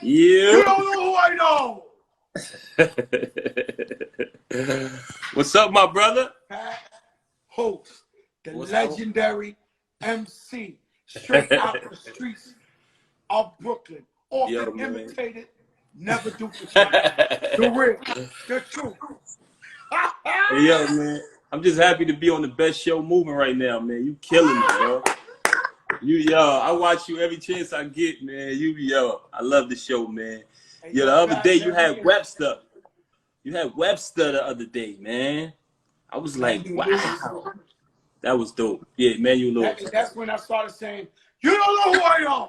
Yeah. You don't know who I know. What's up, my brother? Pat Host, the What's legendary MC, straight out the streets of Brooklyn. Often imitated, never duplicated. The real, the truth. Hey, yo, man. I'm just happy to be on the best show moving right now, man. You killing it, bro. I watch you every chance I get, man. I love the show, man. The other day you had Webster. You had Webster the other day, man. I was like, wow. That was dope. Yeah, Manuel Lewis. That's when I started saying, you don't know who I am.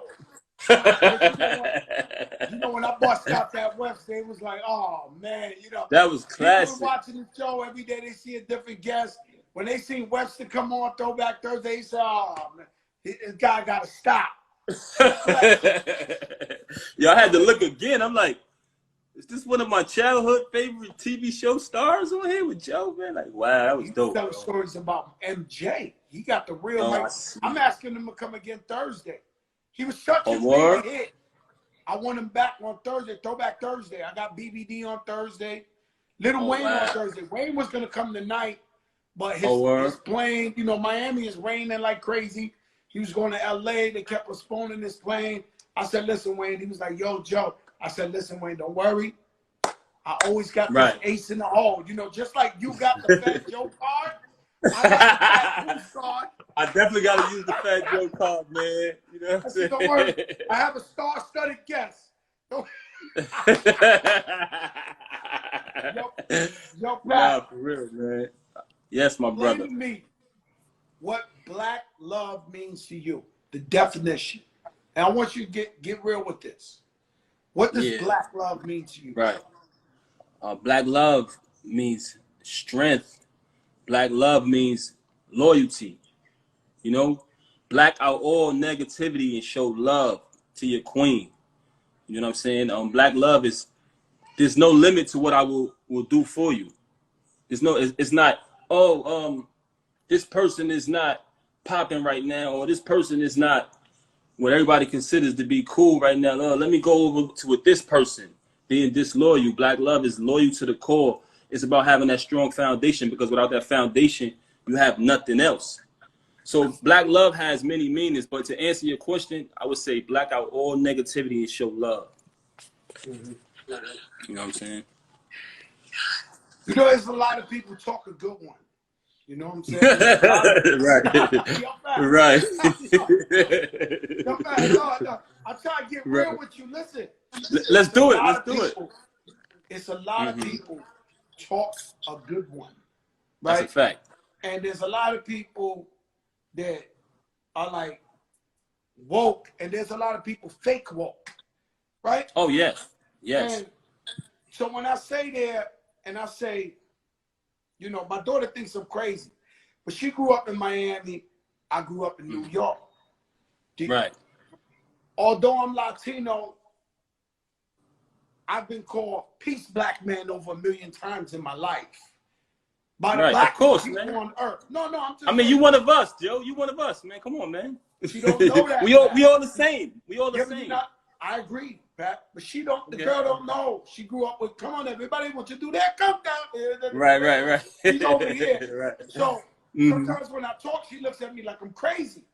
You know, when I bust out that Webster, it was like, oh, man, That was classic. People watching the show every day, they see a different guest. When they see Webster come on Throwback Thursday, they say, oh, man, this guy got to stop. Yo, I had to look again. I'm like, is this one of my childhood favorite TV show stars on here with Joe, man? Like, wow, that was dope. Telling stories about MJ. He got the real. I'm asking him to come again Thursday. He was such a big hit. I want him back on Thursday, Throwback Thursday. I got BBD on Thursday, Little Wayne on Thursday. Wayne was gonna come tonight, but his plane, Miami is raining like crazy. He was going to LA. They kept postponing his plane. I said, listen, Wayne. He was like, yo, Joe. I said, listen, Wayne, don't worry. I always got this ace in the hole. Just like you got the Fat Joe card, I got the Fat Goose card. I definitely got to use the Fat Joe card, man. You know what I'm saying? Don't worry. I have a star-studded guest. Yo, nah, for real, man. Yes, my brother. Explain to me what black love means to you, the definition. And I want you to get real with this. What does black love mean to you? Right. Black love means strength. Black love means loyalty. Black out all negativity and show love to your queen. You know what I'm saying? Black love there's no limit to what I will do for you. It's not, this person is not popping right now, or this person is not what everybody considers to be cool right now. Let me go over to with this person being disloyal. Black love is loyal to the core. It's about having that strong foundation, because without that foundation, you have nothing else. So black love has many meanings, but to answer your question, I would say black out all negativity and show love. Mm-hmm. You know what I'm saying? There's a lot of people talk a good one. You know what I'm saying? Right. No. I'm trying to get real with you. Listen. Let's do it. It's a lot of people talk a good one. Right? That's a fact. And there's a lot of people that are like woke, and there's a lot of people fake woke. Right? Oh, yes. Yes. And so when I say there, and I say, my daughter thinks I'm crazy, but she grew up in Miami. I grew up in New York. Right. Although I'm Latino, I've been called peace black man over 1 million times in my life. By the black people on earth. No, I'm just you one of us, Joe. You one of us, man. Come on, man. She don't know that. we all the same. We all the same. I agree, Pat, but she don't. The girl don't know. She grew up with, come on, everybody wants to do that. Come down here. Right. She's over here. Right. So sometimes when I talk, she looks at me like I'm crazy.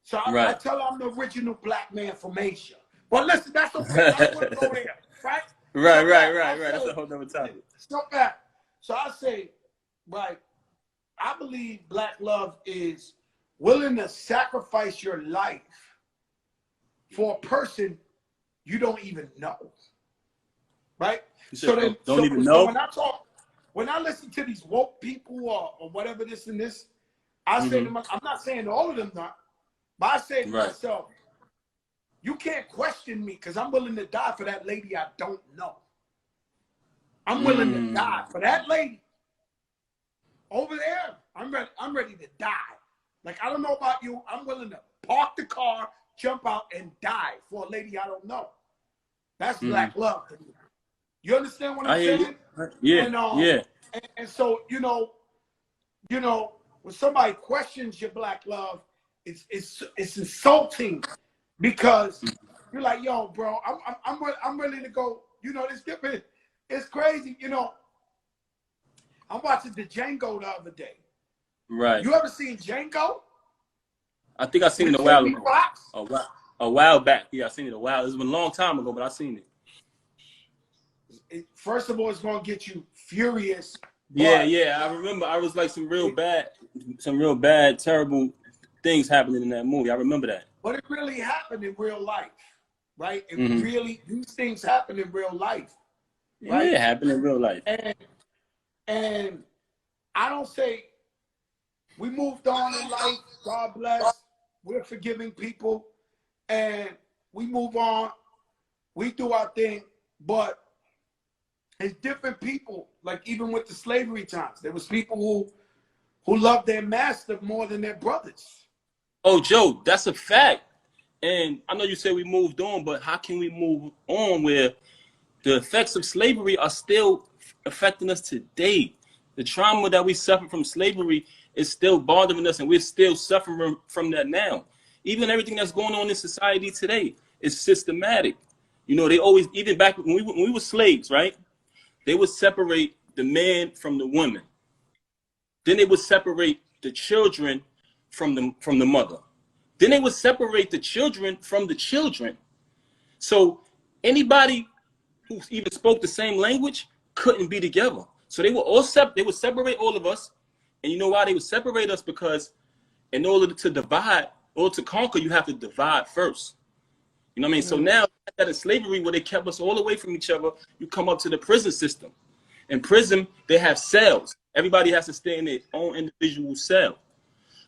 So I tell her I'm the original black man from Asia. Well, listen, that's okay. I don't want to go there, right? Right. That's a whole nother topic. So I say, I believe black love is willing to sacrifice your life for a person you don't even know, right? So when I listen to these woke people or whatever this and this, I say to myself, I'm not saying all of them not, but I say to myself, you can't question me, because I'm willing to die for that lady I don't know. I'm willing to die for that lady over there. I'm ready to die. Like, I don't know about you. I'm willing to park the car, jump out, and die for a lady I don't know. That's black love to me. You understand what I'm saying? Yeah. And so, when somebody questions your black love, it's insulting, because you're like, yo, bro, I'm ready to go. You know, it's different. It's crazy. You know, I'm watching the Django the other day. Right. You ever seen Django? I think I seen it a while ago. A while back. Yeah, I seen it a while. It's been a long time ago, but I seen it. First of all, it's gonna get you furious. Yeah, yeah. I remember I was like some real bad, terrible things happening in that movie. I remember that. But it really happened in real life, right? It really, these things happen in real life. Right? Yeah, it happened in real life. And I don't say we moved on in life. God bless. We're forgiving people, and we move on. We do our thing, but it's different people. Like even with the slavery times, there was people who loved their master more than their brothers. Oh, Joe, that's a fact. And I know you said we moved on, but how can we move on where the effects of slavery are still affecting us today? The trauma that we suffered from slavery is still bothering us, and we're still suffering from that now. Even everything that's going on in society today is systematic. You know, they always, even back when we were slaves, right? They would separate the man from the woman. Then they would separate the children from the mother. Then they would separate the children from the children. So anybody who even spoke the same language couldn't be together. So they would separate all of us. And you know why they would separate us? Because in order to divide or to conquer, you have to divide first. You know what I mean? So now that in slavery, where they kept us all away from each other, you come up to the prison system. In prison, they have cells. Everybody has to stay in their own individual cell.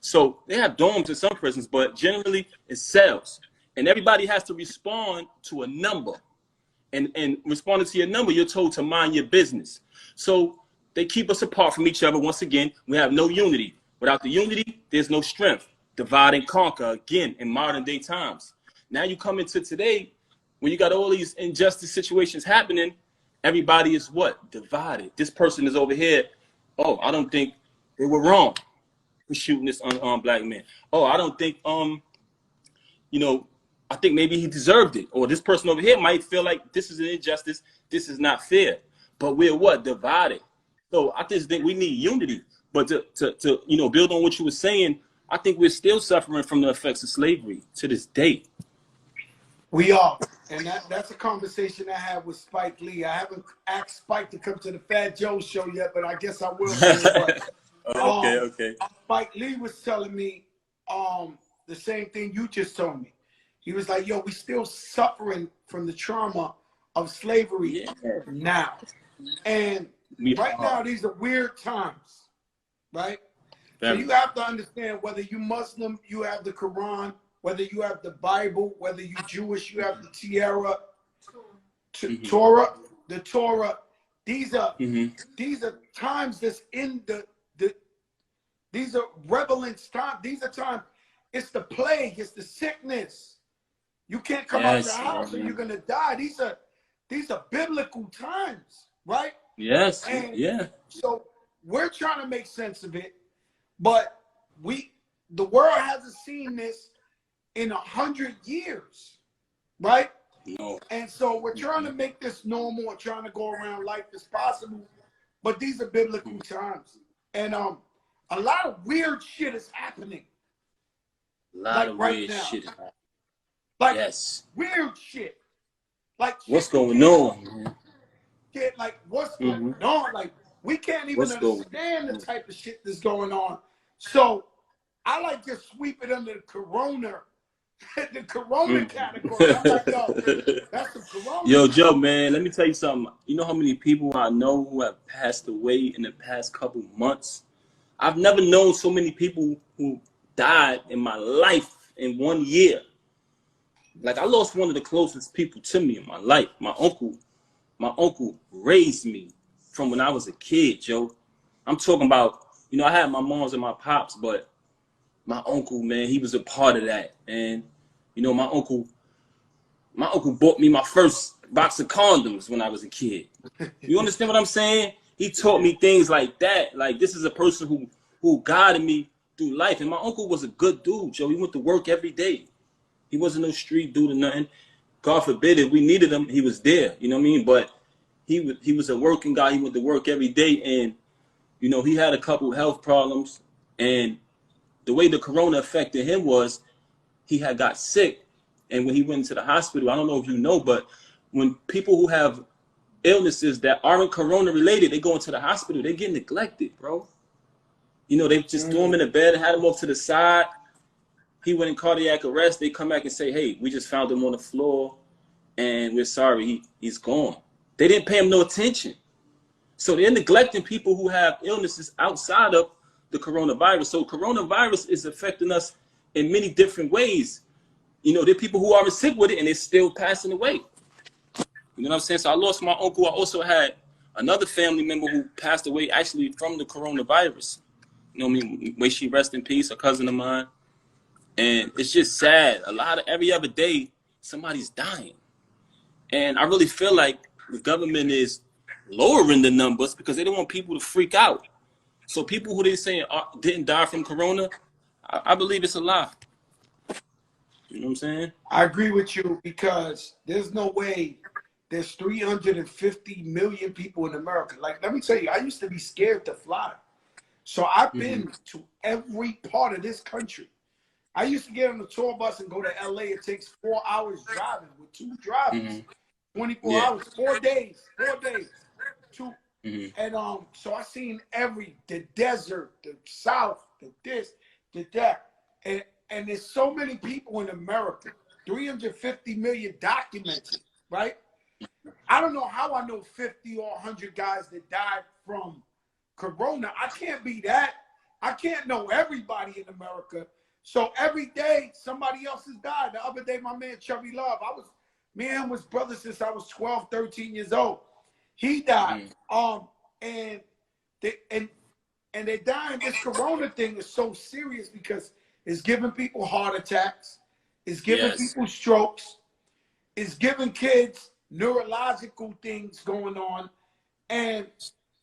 So they have dorms in some prisons, but generally it's cells. And everybody has to respond to a number. And responding to your number, you're told to mind your business. So they keep us apart from each other. Once again, we have no unity. Without the unity, there's no strength. Divide and conquer again in modern day times. Now you come into today, when you got all these injustice situations happening, everybody is what? Divided. This person is over here. Oh, I don't think they were wrong for shooting this unarmed black man. Oh, I don't think, you know, I think maybe he deserved it. Or this person over here might feel like this is an injustice. This is not fair. But we're what? Divided. So I just think we need unity. But to you know, build on what you were saying, I think we're still suffering from the effects of slavery to this day. We are. And that's a conversation I had with Spike Lee. I haven't asked Spike to come to the Fat Joe show yet, but I guess I will. Okay. Spike Lee was telling me the same thing you just told me. He was like, yo, we still suffering from the trauma of slavery now. And right now, these are weird times, right? So you have to understand whether you Muslim, you have the Quran, whether you have the Bible, whether you Jewish, you have the Torah, the Torah. These are times that's in these are relevant times. These are times. It's the plague. It's the sickness. You can't come out of the house or you're gonna die. These are biblical times, right? Yes. And so we're trying to make sense of it, but the world hasn't seen this in 100 years, right? No. And so we're trying to make this normal and trying to go around life as possible, but these are biblical times. And a lot of weird shit is happening. A lot of weird shit is happening. Like weird shit. Like what's going on? Get like what's going on? Like we can't even understand the type of shit that's going on. So I like to sweep it under the corona category. I'm like, yo, that's the corona. Yo, Joe, man, let me tell you something. You know how many people I know who have passed away in the past couple months? I've never known so many people who died in my life in 1 year. Like I lost one of the closest people to me in my life. My uncle raised me from when I was a kid, Joe. I'm talking about, you know, I had my moms and my pops, but my uncle, man, he was a part of that. And, you know, my uncle bought me my first box of condoms when I was a kid. You understand what I'm saying? He taught me things like that. Like this is a person who guided me through life. And my uncle was a good dude, Joe. He went to work every day. He wasn't no street dude or nothing. God forbid, if we needed him, he was there. You know what I mean? But he was a working guy. He went to work every day, and you know, he had a couple health problems, and the way the corona affected him was he had got sick, and when he went to the hospital, I don't know if you know, but when people who have illnesses that aren't corona related, they go into the hospital, they get neglected, bro. You know, they just threw him in the bed and had him off to the side. He went in cardiac arrest. They come back and say, hey, we just found him on the floor, and we're sorry, he's gone. They didn't pay him no attention. So they're neglecting people who have illnesses outside of the coronavirus. So coronavirus is affecting us in many different ways. You know, there are people who aren't sick with it and they're still passing away. You know what I'm saying? So I lost my uncle. I also had another family member who passed away actually from the coronavirus. You know what I mean? May she rest in peace, a cousin of mine. And it's just sad. Every other day, somebody's dying. And I really feel like the government is lowering the numbers because they don't want people to freak out. So people who they saying didn't die from corona, I believe it's a lie. You know what I'm saying? I agree with you because there's no way there's 350 million people in America. Like, let me tell you, I used to be scared to fly. So I've been to every part of this country. I used to get on the tour bus and go to LA. It takes 4 hours driving with 2 drivers, 24 hours, 4 days, 4 days. And so I seen the desert, the South, the this, the that. And there's so many people in America, 350 million documented, right? I don't know how I know 50 or 100 guys that died from corona. I can't be that. I can't know everybody in America. So every day somebody else has died. The other day, my man Chubby Love, me and him was brothers since I was 12, 13 years old. He died. And they're dying. This corona thing is so serious because it's giving people heart attacks. It's giving people strokes. It's giving kids neurological things going on. And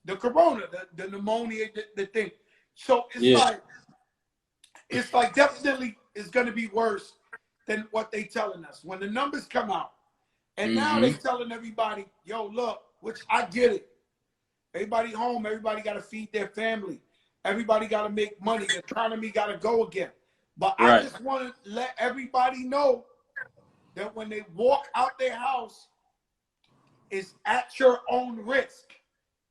the corona, the pneumonia, the thing. So it's like definitely it's going to be worse than what they telling us. When the numbers come out, and now they telling everybody, yo, look, which I get it. Everybody home, everybody got to feed their family. Everybody got to make money. The economy got to go again. But I just want to let everybody know that when they walk out their house, it's at your own risk.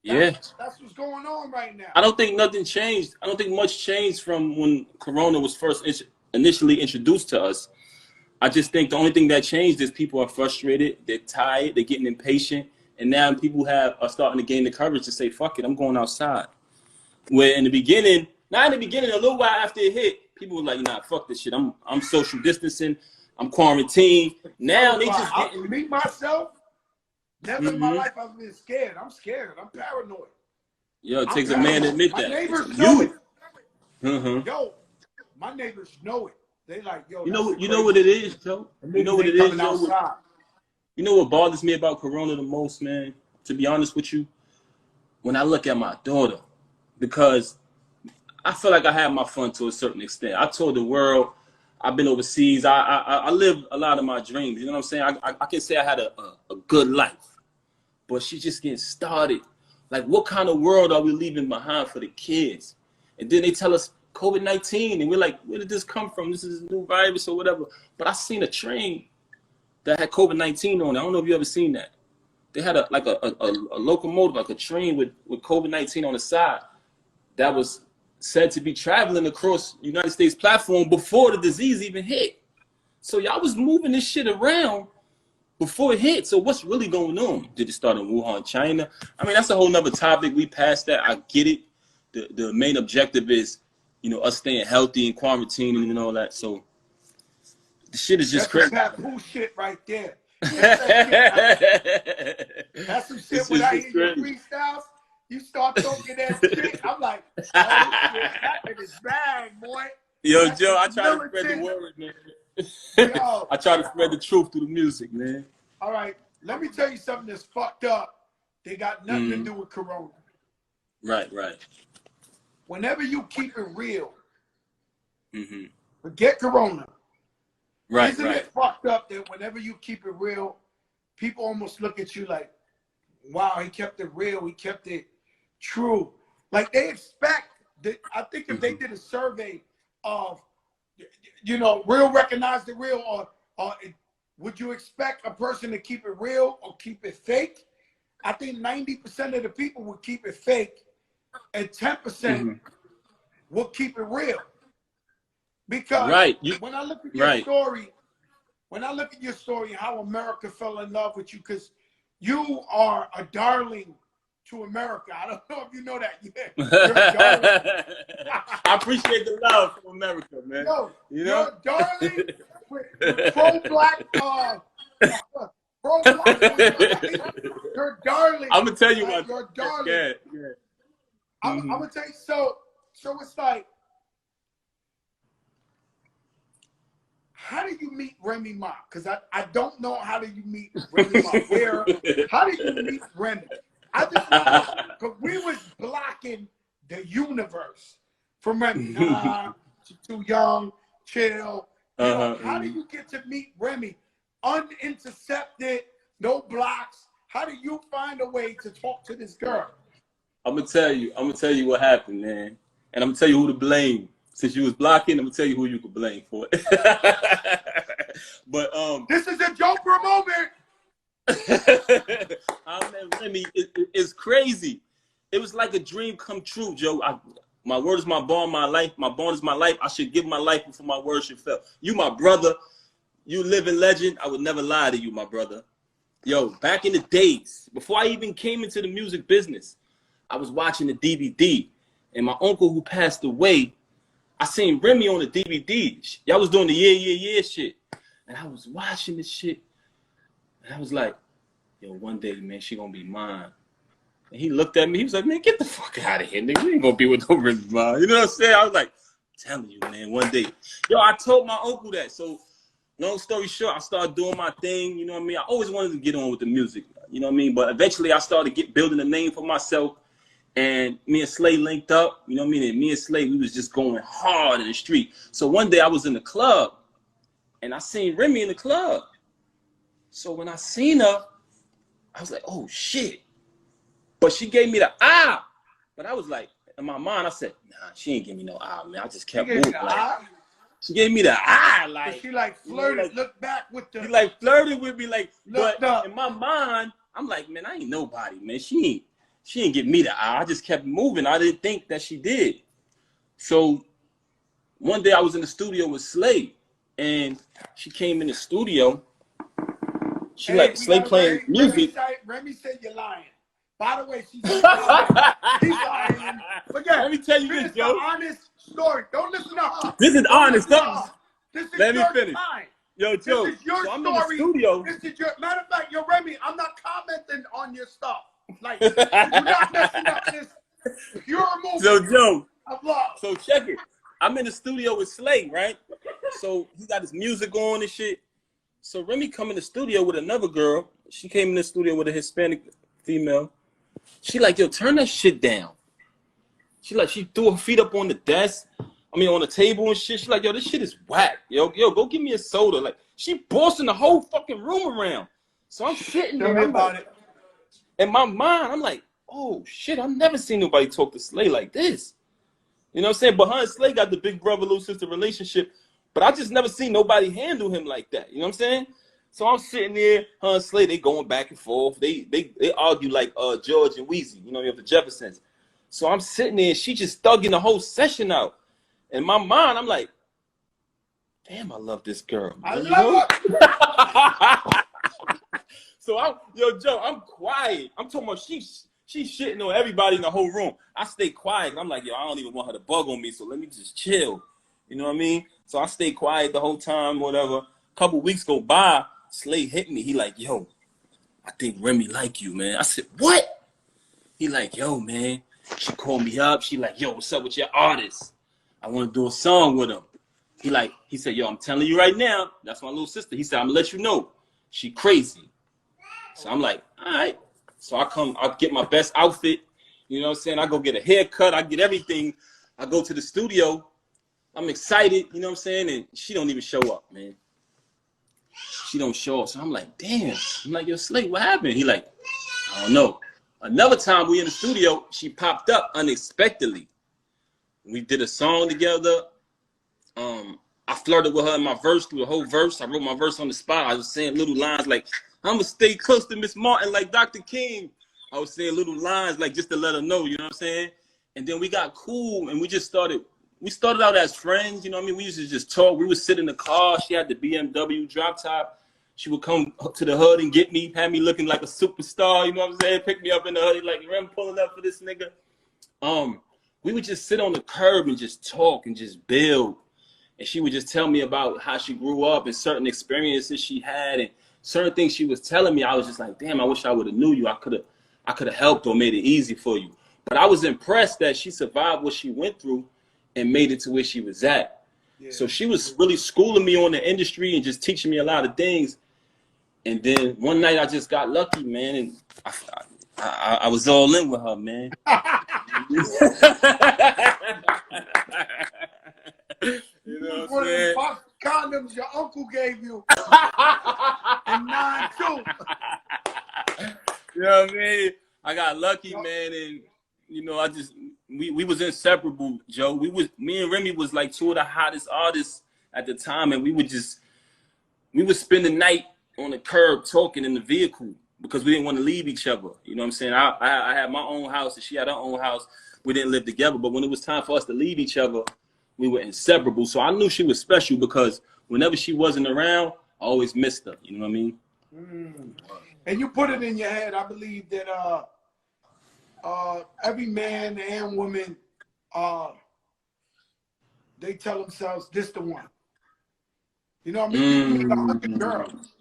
That's what's going on right now. I don't think nothing changed. I don't think much changed from when corona was first initially introduced to us. I just think the only thing that changed is people are frustrated, they're tired, they're getting impatient, and now people are starting to gain the courage to say, fuck it, I'm going outside. Where in the beginning, a little while after it hit, people were like, nah, fuck this shit. I'm social distancing, I'm quarantined. Now they just me myself, never in my life I've been scared. I'm scared. I'm paranoid. Yo, it takes a man to admit that. My neighbors know it. Yo, my neighbors know it. They like, yo, you know what it is, Joe? You know what it is, Joe? You know what bothers me about corona the most, man? To be honest with you, when I look at my daughter, because I feel like I had my fun to a certain extent. I told the world I've been overseas. I lived a lot of my dreams. You know what I'm saying? I can say I had a good life. But she's just getting started. Like, what kind of world are we leaving behind for the kids? And then they tell us COVID-19, and we're like, where did this come from? This is a new virus or whatever. But I seen a train that had COVID-19 on it. I don't know if you ever seen that. They had a locomotive, like a train with COVID-19 on the side that was said to be traveling across the United States platform before the disease even hit. So y'all was moving this shit around before it hit. So what's really going on? Did it start in Wuhan, China? I mean, that's a whole nother topic. We passed that. I get it. The main objective is, us staying healthy and quarantining and all that. So the shit is just crazy. That's Paposse shit right there. That's some shit when I hear your freestyles. You start talking that shit. I'm like, oh shit, that is bad, boy. Yo, Joe, I try to spread the word, man. Yo, I try to spread the truth through the music, man. All right, let me tell you something that's fucked up. They got nothing to do with corona. Right. Whenever you keep it real, forget corona. Right, Isn't right. it fucked up that whenever you keep it real, people almost look at you like, wow, he kept it real, he kept it true. Like they expect that. I think if they did a survey of, you know, real recognize the real, or would you expect a person to keep it real or keep it fake? I think 90% of the people would keep it fake, and 10% will keep it real. Because when I look at your story, when I look at your story, how America fell in love with you, because you are a darling to America. I don't know if you know that yet. You're a darling. I appreciate the love from America, man. Yo, you know? You're a darling with pro-black, pro-black. You're darling. I'm gonna tell you what. You're darling. Yeah. I'm gonna tell you. So it's like, how do you meet Remy Ma? Because I don't know, how do you meet Remy Ma? How do you meet Remy? I just want to know, because we was blocking the universe from Remy. Nah, she's too young, chill. You know, how do you get to meet Remy? Unintercepted, no blocks. How do you find a way to talk to this girl? I'm gonna tell you what happened, man. And I'm gonna tell you who to blame. Since you was blocking, I'm gonna tell you who you could blame for it. But this is a Joker moment. Remy, it's crazy. It was like a dream come true, Joe. My word is my bond, my life. My bond is my life. I should give my life before my word should fail. You my brother. You living legend. I would never lie to you, my brother. Yo, back in the days, before I even came into the music business, I was watching the DVD, and my uncle who passed away, I seen Remy on the DVD. Y'all was doing the yeah shit. And I was watching this shit. And I was like, yo, one day, man, she gonna be mine. And he looked at me, he was like, man, get the fuck out of here, nigga. You ain't gonna be with no Remy Ma. You know what I'm saying? I was like, I'm telling you, man, one day. Yo, I told my uncle that. So, long story short, I started doing my thing, you know what I mean? I always wanted to get on with the music, you know what I mean? But eventually I started building a name for myself. And me and Slay linked up, you know what I mean? And me and Slay, we was just going hard in the street. So one day I was in the club, and I seen Remy in the club. So when I seen her, I was like, oh, shit. But she gave me the eye. But I was like, in my mind, I said, nah, she ain't give me no eye, man. I just kept moving. She gave me the eye, like. But she like flirted, like, looked back with the. She like flirted with me, like, but in my mind, I'm like, man, I ain't nobody, man. She ain't give me the eye. I just kept moving. I didn't think that she did. So one day I was in the studio with Slay, and she came in the studio. She Slay playing music. Remy said you're lying. By the way, she's lying. She's lying. But yeah, let me tell you this, Joe. Honest story. Don't listen to her. This is honest. This is let me your finish. time. Yo, Joe. This is your so I'm story. in the studio. This is your matter of fact, yo, Remy, I'm not commenting on your stuff. Like, you're not messing up this pure movie. So, Joe, of love. So check it. I'm in the studio with Slay, right? So he got his music on and shit. So Remy come in the studio with another girl. She came in the studio with a Hispanic female. She like, yo, turn that shit down. She threw her feet up on the desk. I mean, on the table and shit. She like, yo, this shit is whack. Yo, go give me a soda. Like, she bossing the whole fucking room around. So I'm sitting there. In my mind, I'm like, oh shit, I've never seen nobody talk to Slay like this. You know what I'm saying? But her and Slay got the big brother, little sister relationship. But I just never seen nobody handle him like that. You know what I'm saying? So I'm sitting there, her and Slay, they going back and forth. They argue like George and Weezy, you know, you have the Jeffersons. So I'm sitting there, and she just thugging the whole session out. In my mind, I'm like, damn, I love this girl. I love her. So Joe, I'm quiet. I'm talking about she's shitting on everybody in the whole room. I stay quiet. I'm like, yo, I don't even want her to bug on me, so let me just chill. You know what I mean? So I stay quiet the whole time, whatever. A couple weeks go by, Slay hit me. He like, yo, I think Remy like you, man. I said, what? He like, yo, man. She called me up. She like, yo, what's up with your artist? I want to do a song with him. He said, yo, I'm telling you right now, that's my little sister. He said, I'm gonna let you know, she crazy. So I'm like, all right. So I get my best outfit. You know what I'm saying? I go get a haircut. I get everything. I go to the studio. I'm excited. You know what I'm saying? And she don't even show up, man. she don't show up. So I'm like, damn. I'm like, yo, Slate, what happened? He like, I don't know. Another time we in the studio, she popped up unexpectedly. We did a song together. I flirted with her in my verse through the whole verse. I wrote my verse on the spot. I was saying little lines like, I'm going to stay close to Miss Martin like Dr. King. I was saying little lines like just to let her know, you know what I'm saying? And then we got cool and we started out as friends, you know what I mean? We used to just talk. We would sit in the car. She had the BMW drop top. She would come up to the hood and get me, had me looking like a superstar, you know what I'm saying? Pick me up in the hood, like, I'm pulling up for this nigga. We would just sit on the curb and just talk and just build. And she would just tell me about how she grew up and certain experiences she had and certain things she was telling me. I was just like, damn, I wish I would have knew you. I could have helped or made it easy for you. But I was impressed that she survived what she went through and made it to where she was at. Yeah. So she was really schooling me on the industry and just teaching me a lot of things. And then one night I just got lucky, man, and I was all in with her, man. You know what I'm saying? Box condoms your uncle gave you. And 9 too. You know what I mean? I got lucky, man, and you know, we was inseparable, Joe. Me and Remy was like two of the hottest artists at the time, and we would spend the night on the curb talking in the vehicle because we didn't want to leave each other. You know what I'm saying? I had my own house and she had her own house. We didn't live together, but when it was time for us to leave each other, we were inseparable. So I knew she was special because whenever she wasn't around, I always missed her. You know what I mean? And you put it in your head, I believe that every man and woman, they tell themselves, this the one. You know what I mean? You can meet 100 girls,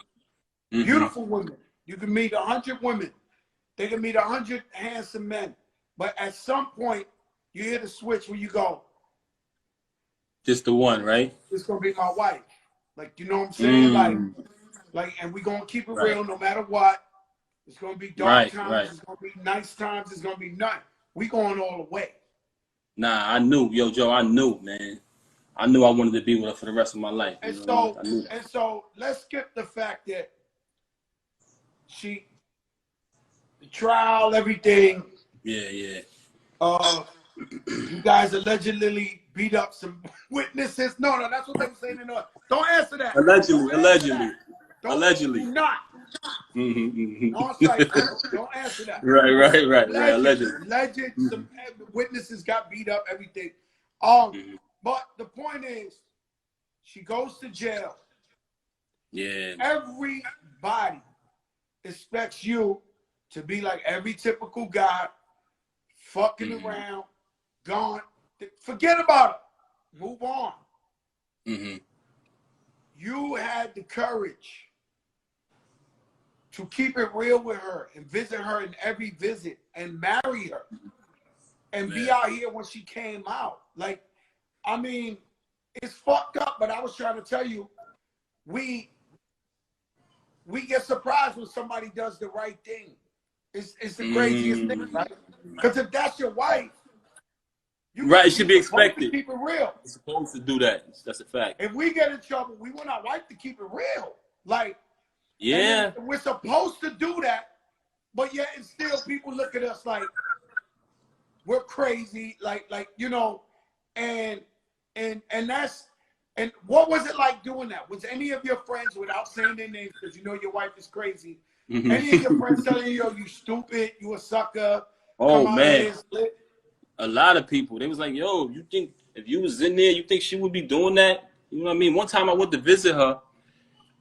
beautiful women. You can meet 100 women. They can meet 100 handsome men. But at some point, you hit a switch where you go, just the one, right? It's going to be my wife. Like, you know what I'm saying? Like, and we're going to keep it real no matter what. It's going to be dark times. It's going to be nice times. It's going to be nothing. We going all the way. Nah, I knew. Yo, Joe, I knew, man. I knew I wanted to be with her for the rest of my life. And so let's skip the fact that the trial, everything. Yeah. You guys allegedly beat up some witnesses. No, that's what they were saying. Don't answer that. Allegedly. Do not. Don't answer that. Right. Allegedly. Some witnesses got beat up, everything. But the point is, she goes to jail. Yeah. Everybody expects you to be like every typical guy, fucking around, gone. Forget about it. Move on. You had the courage to keep it real with her and visit her in every visit and marry her and be out here when she came out. Like, I mean, it's fucked up, but I was trying to tell you, we get surprised when somebody does the right thing. It's the craziest thing, right? Because if that's your wife, it should be expected. Keep it real. You're supposed to do that. That's a fact. If we get in trouble, we want our wife to keep it real. Like, yeah, we're supposed to do that, but yet and still people look at us like we're crazy, like you know, and what was it like doing that? Was any of your friends, without saying their names, because you know your wife is crazy, any of your friends telling you, yo, you stupid, you a sucker? Oh man, a lot of people. They was like, yo, you think if you was in there, you think she would be doing that? You know what I mean? One time I went to visit her,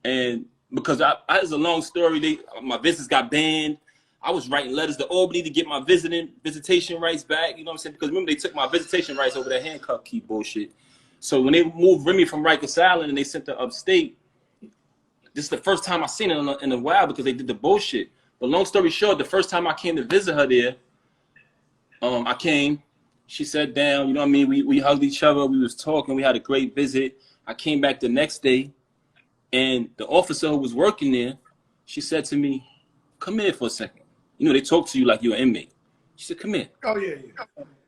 and because it's a long story, my visits got banned. I was writing letters to Albany to get my visitation rights back. You know what I'm saying? Because remember, they took my visitation rights over that handcuff key bullshit. So when they moved Remy from Rikers Island and they sent her upstate, this is the first time I seen her in a while because they did the bullshit. But long story short, the first time I came to visit her there, I came. She sat down. You know what I mean? We hugged each other. We was talking. We had a great visit. I came back the next day, and the officer who was working there, she said to me, "Come here for a second. You know, they talk to you like you're an inmate." She said, "Come here." Oh, yeah.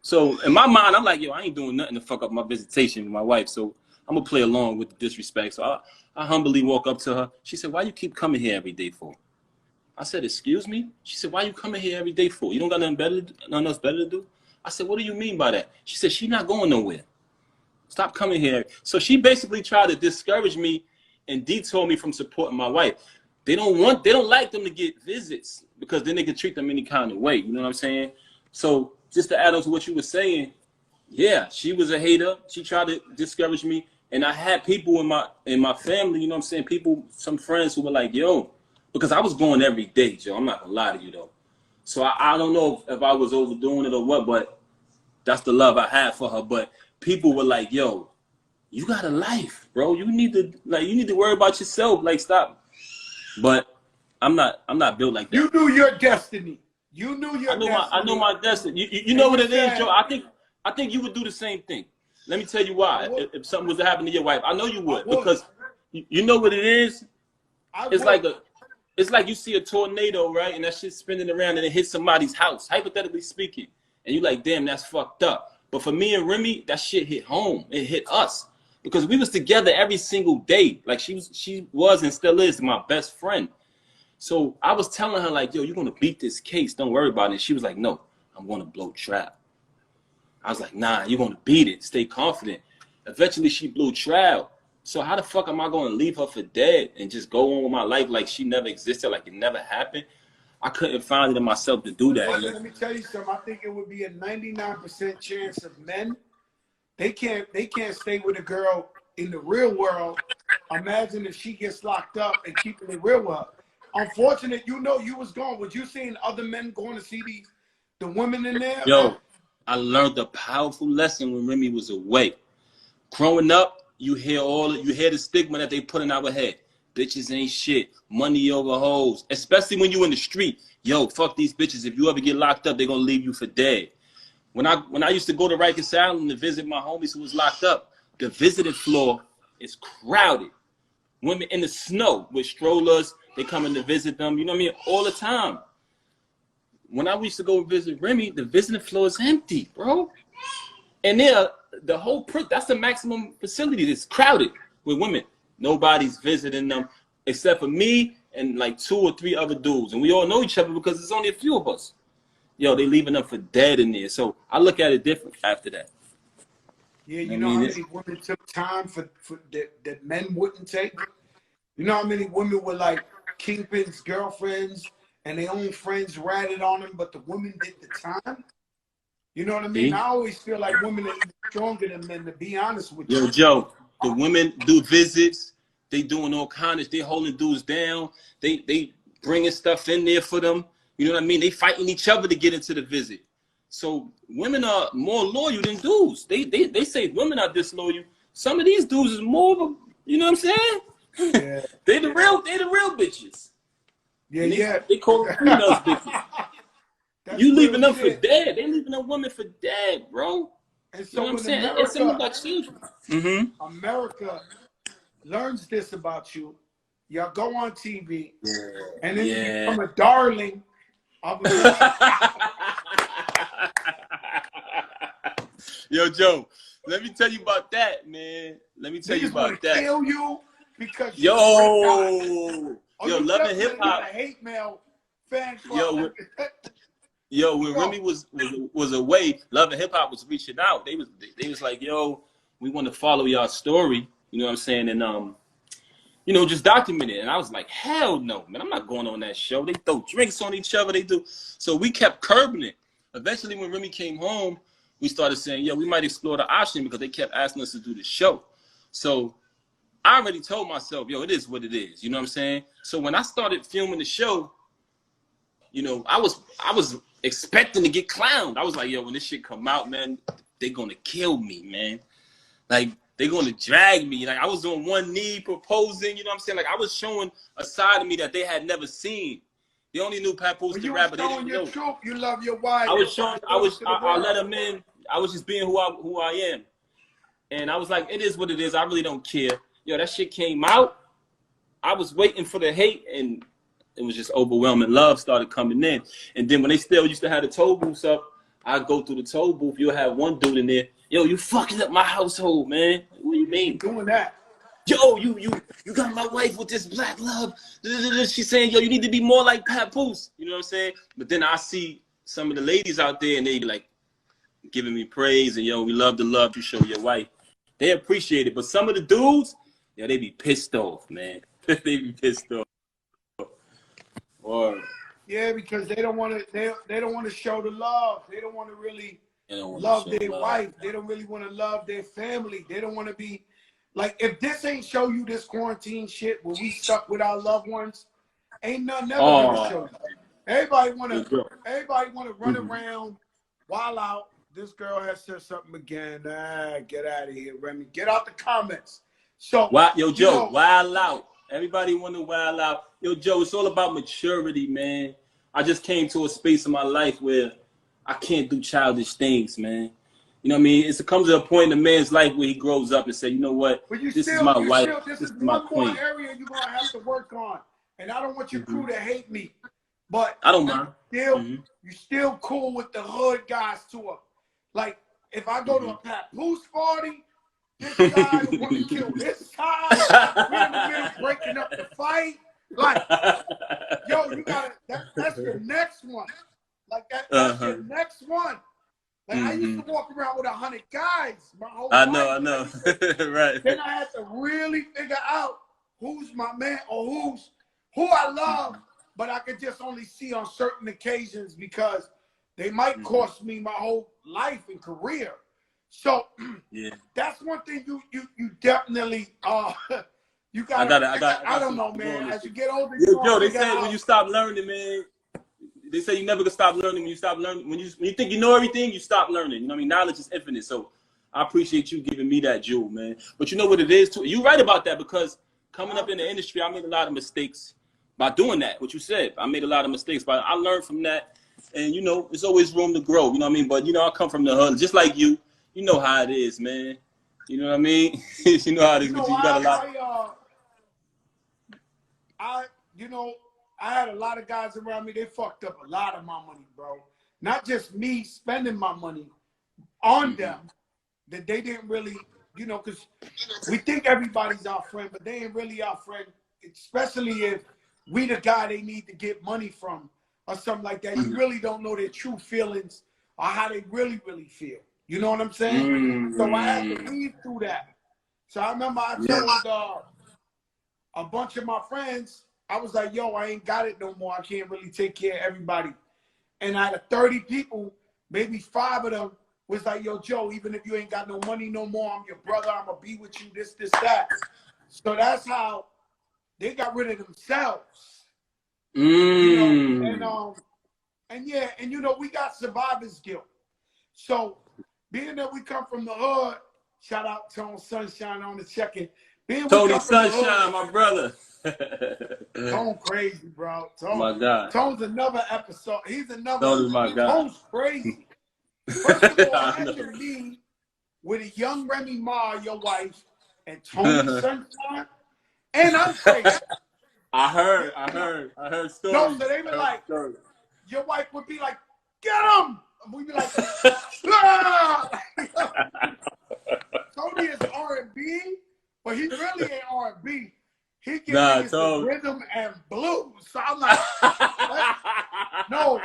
So in my mind, I'm like, yo, I ain't doing nothing to fuck up my visitation with my wife. So I'm gonna play along with the disrespect. So I humbly walk up to her. She said, "Why you keep coming here every day for?" I said, "Excuse me?" She said, "Why you coming here every day for? You don't got nothing else better to do?" I said, "What do you mean by that?" She said, "She's not going nowhere. Stop coming here." So she basically tried to discourage me and detour me from supporting my wife. They don't like them to get visits because then they can treat them any kind of way. You know what I'm saying? So just to add on to what you were saying, yeah, she was a hater. She tried to discourage me. And I had people in my family, you know what I'm saying? People, some friends who were like, yo, because I was going every day, Joe. I'm not gonna lie to you though. So I don't know if I was overdoing it or what, but that's the love I had for her. But people were like, yo, you got a life, bro. You need to worry about yourself. Like, stop. But I'm not built like that. You knew your destiny. You knew your destiny. I know my destiny. You know what it is, Joe. I think you would do the same thing. Let me tell you why. If something was to happen to your wife, I know you would, because you know what it is. It's like you see a tornado, right? And that shit's spinning around and it hits somebody's house, hypothetically speaking. And you're like, damn, that's fucked up. But for me and Remy, that shit hit home. It hit us. Because we was together every single day. Like she was and still is my best friend. So I was telling her like, yo, you're going to beat this case. Don't worry about it. She was like, no, I'm going to blow trap. I was like, nah, you're going to beat it. Stay confident. Eventually she blew trial. So how the fuck am I going to leave her for dead and just go on with my life like she never existed, like it never happened? I couldn't find it in myself to do that. Let me tell you something. I think it would be a 99% chance of men. They can't stay with a girl in the real world. Imagine if she gets locked up and keeping it real world. Unfortunate, you know you was gone. Was you seeing other men going to see the women in there? Yo, I learned a powerful lesson when Remy was away. Growing up, you hear the stigma that they put in our head. Bitches ain't shit. Money over hoes. Especially when you in the street. Yo, fuck these bitches. If you ever get locked up, they're gonna leave you for dead. When I used to go to Rikers Island to visit my homies who was locked up, the visiting floor is crowded. Women in the snow with strollers, they coming to visit them, you know what I mean, all the time. When I used to go visit Remy, the visiting floor is empty, bro. And there, that's the maximum facility that's crowded with women. Nobody's visiting them except for me and like 2 or 3 other dudes. And we all know each other because there's only a few of us. Yo, they leaving them for dead in there. So I look at it different after that. Yeah, you know how many women took time for that men wouldn't take? You know how many women were like kingpins, girlfriends, and their own friends ratted on them, but the women did the time? You know what I mean? I always feel like women are even stronger than men, to be honest with you. Yo, Joe, the women do visits. They doing all kinds of, they holding dudes down. They bringing stuff in there for them. You know what I mean? They fighting each other to get into the visit. So women are more loyal than dudes. They say women are disloyal. Some of these dudes is more of a, you know what I'm saying? Yeah. they the real bitches. Yeah, They call them females bitches. You leaving them for dead. They leaving a woman for dead, bro. And so you know what I'm saying? It's about children. America learns this about you. Y'all go on TV, and then you become a darling. Yo, Joe, let me tell you about that, man. Let me tell you about that. Kill you because yo, Love and Hip Hop. Hate mail fan club. Yo, when Remy was away, Love and Hip Hop was reaching out. They was like, yo, we want to follow y'all story. You know what I'm saying? And you know, just document it. And I was like, hell no, man, I'm not going on that show. They throw drinks on each other. They do. So we kept curbing it. Eventually, when Remy came home, we started saying, yo, we might explore the option because they kept asking us to do the show. So I already told myself, yo, it is what it is. You know what I'm saying? So when I started filming the show, you know, I was expecting to get clowned. I was like, yo, when this shit come out, man, they're going to kill me, man. Like, they're going to drag me. Like, I was on one knee proposing, you know what I'm saying? Like, I was showing a side of me that they had never seen. They only knew Paposse the rapper. They didn't know. Truth, you love your wife. I was showing, I let them in. I was just being who I am. And I was like, it is what it is. I really don't care. Yo, that shit came out. I was waiting for the hate, and it was just overwhelming. Love started coming in. And then when they still used to have the toll booths up, I'd go through the toll booth. You'll have one dude in there. Yo, you fucking up my household, man. Where you you mean? Doing that. Yo, you got my wife with this black love. She's saying, yo, you need to be more like Papoose. You know what I'm saying? But then I see some of the ladies out there and they be like giving me praise and yo, we love the love you show your wife. They appreciate it. But some of the dudes, yeah, they be pissed off, man. They be pissed off. Or yeah, because they don't want to. They don't want to show the love. They don't want to really love their wife. They don't really want to love their family. They don't want to be like, if this ain't show you this quarantine shit where we stuck with our loved ones, ain't nothing ever gonna show you. Everybody wanna run around, wild out. This girl has said something again. Get out of here, Remy. Get out the comments. So yo, Joe, wild out. Everybody want to wild out. Yo, Joe, it's all about maturity, man. I just came to a space in my life where I can't do childish things, man. You know what I mean? It comes to a point in a man's life where he grows up and say, you know what? This is my wife. This is my queen. Area you're going to have to work on. And I don't want your crew to hate me. But I don't mind. You're still cool with the hood guys to her. Like, if I go to a Papoose party, this guy want to kill this guy. We're in the middle breaking up the fight. Like, yo, you got to, that's your next one. Like, that's your next one. Like, I used to walk around with 100 guys my whole life. I know. Right. Then I had to really figure out who's my man or who I love, but I could just only see on certain occasions because they might cost me my whole life and career. So that's one thing you definitely you got. I don't know, man. As you get older, yo, they say when you stop learning, man. They say you never can stop learning. When you stop learning, when you think you know everything, you stop learning. You know what I mean? Knowledge is infinite. So I appreciate you giving me that jewel, man. But you know what it is too. You're right about that because coming up in the industry, I made a lot of mistakes by doing that. What you said, I made a lot of mistakes, but I learned from that. And you know, there's always room to grow. You know what I mean? But you know, I come from the hood, just like you. You know how it is, man. You know what I mean? You know how it is. You got a lot. I had a lot of guys around me. They fucked up a lot of my money, bro. Not just me spending my money on them. That they didn't really, because we think everybody's our friend, but they ain't really our friend. Especially if we the guy they need to get money from or something like that. You really don't know their true feelings or how they really, really feel. You know what I'm saying? So I had to weed through that. So I remember I told a bunch of my friends, I was like, yo, I ain't got it no more. I can't really take care of everybody. And out of 30 people, maybe 5 of them was like, yo, Joe, even if you ain't got no money no more, I'm your brother. I'm going to be with you, this, that. So that's how they got rid of themselves. And we got survivor's guilt. So being that we come from the hood, shout out Tone Sunshine on the check-in. Tony Sunshine, my brother. Tone crazy, bro. Tone, my God. Tone's another episode. He's another. Tone's my God. Tone's crazy. First of all, I had to be with a young Remy Ma, your wife, and Tony Sunshine, and I'm crazy. I heard stories. No, so they were like, your wife would be like, get him. We'd be like, ah! Tony is R&B, but he really ain't R&B. He gives me rhythm and blues. So I'm like, no,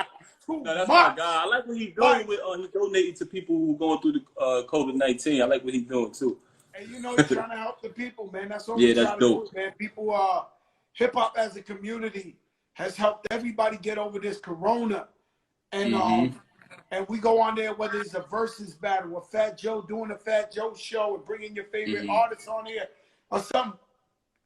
that's my guy. I like what he's doing with he's donating to people who are going through the COVID-19. I like what he's doing too. And he's trying to help the people, man. That's what we're trying to do, man. People hip hop as a community has helped everybody get over this corona. And and we go on there, whether it's a versus battle or Fat Joe doing a Fat Joe show and bringing your favorite artists on here or something.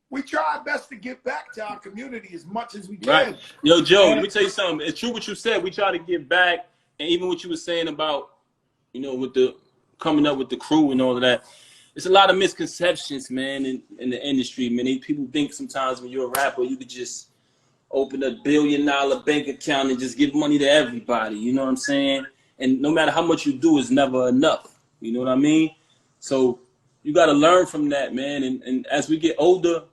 We try our best to give back to our community as much as we can. Right. Yo, Joe, let me tell you something. It's true what you said. We try to give back. And even what you were saying about, with the coming up with the crew and all of that. It's a lot of misconceptions, man, in the industry. Many people think sometimes when you're a rapper, you could just open a $1 billion bank account and just give money to everybody. You know what I'm saying? And no matter how much you do, it's never enough. You know what I mean? So you got to learn from that, man. And as we get older,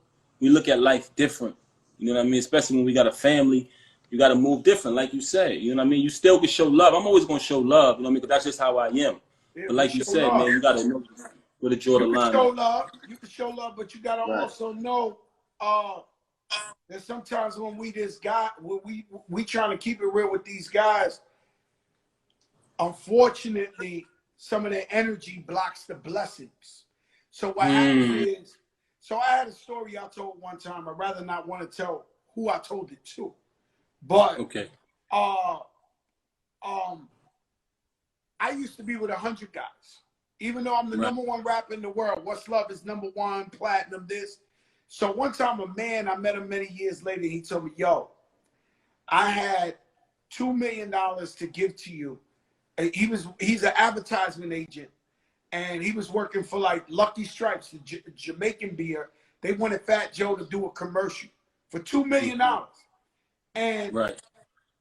we look at life different. You know what I mean? Especially when we got a family, you got to move different, like you say. You know what I mean? You still can show love. I'm always going to show love, you know what I mean? Because that's just how I am. Yeah, but like you said, man, you got to know Where to draw the line. Show love. You can show love, but you gotta right. also know that sometimes when we trying to keep it real with these guys, unfortunately, some of their energy blocks the blessings. So what happens is, so I had a story I told one time. I'd rather not want to tell who I told it to, but okay. I used to be with 100 guys. Even though I'm the #1 rapper in the world, What's Love is #1, platinum this. So one time a man, I met him many years later, he told me, yo, I had $2 million to give to you. He's an advertisement agent, and he was working for like Lucky Strikes, the Jamaican beer. They wanted Fat Joe to do a commercial for $2 million. And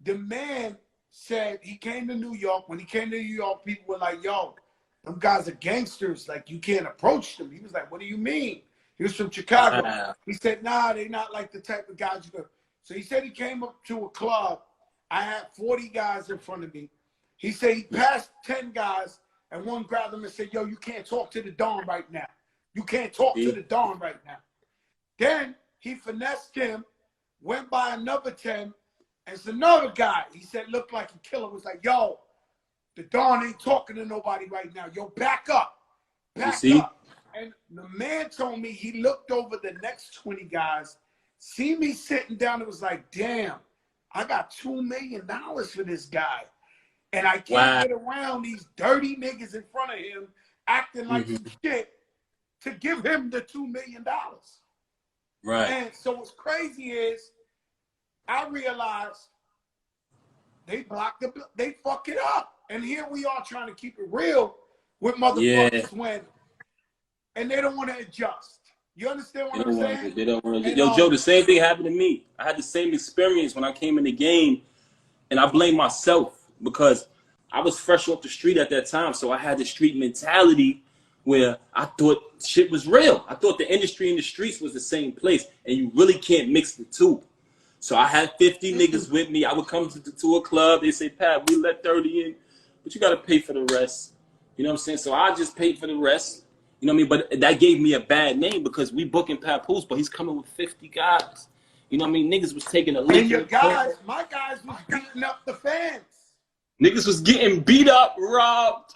the man said he came to New York. When he came to New York, people were like, yo, them guys are gangsters. Like, you can't approach them. He was like, what do you mean? He was from Chicago. He said, nah, they're not like the type of guys you go. So he said he came up to a club. I had 40 guys in front of me. He said he passed 10 guys, and one grabbed him and said, yo, you can't talk to the Don right now. You can't talk to the Don right now. Then he finessed him, went by another 10, and it's another guy. He said, looked like a killer. Was like, yo, the Don ain't talking to nobody right now. Yo, back up. Back up. And the man told me he looked over the next 20 guys, see me sitting down, and was like, damn, I got $2 million for this guy. And I can't get around these dirty niggas in front of him acting like some shit to give him the $2 million. Right. And so what's crazy is I realized they fuck it up. And here we are trying to keep it real with motherfuckers and they don't want to adjust. You understand what I'm saying? They don't want to. Yo, Joe, the same thing happened to me. I had the same experience when I came in the game, and I blame myself because I was fresh off the street at that time. So I had the street mentality where I thought shit was real. I thought the industry and the streets was the same place, and you really can't mix the two. So I had 50 niggas with me. I would come to a club. They say, Pat, we let 30 in, but you got to pay for the rest. You know what I'm saying? So I just paid for the rest. You know what I mean? But that gave me a bad name because we booking Paposse, but he's coming with 50 guys. You know what I mean? Niggas was taking a lick. And your guys, my guys was beating up the fans. Niggas was getting beat up, robbed.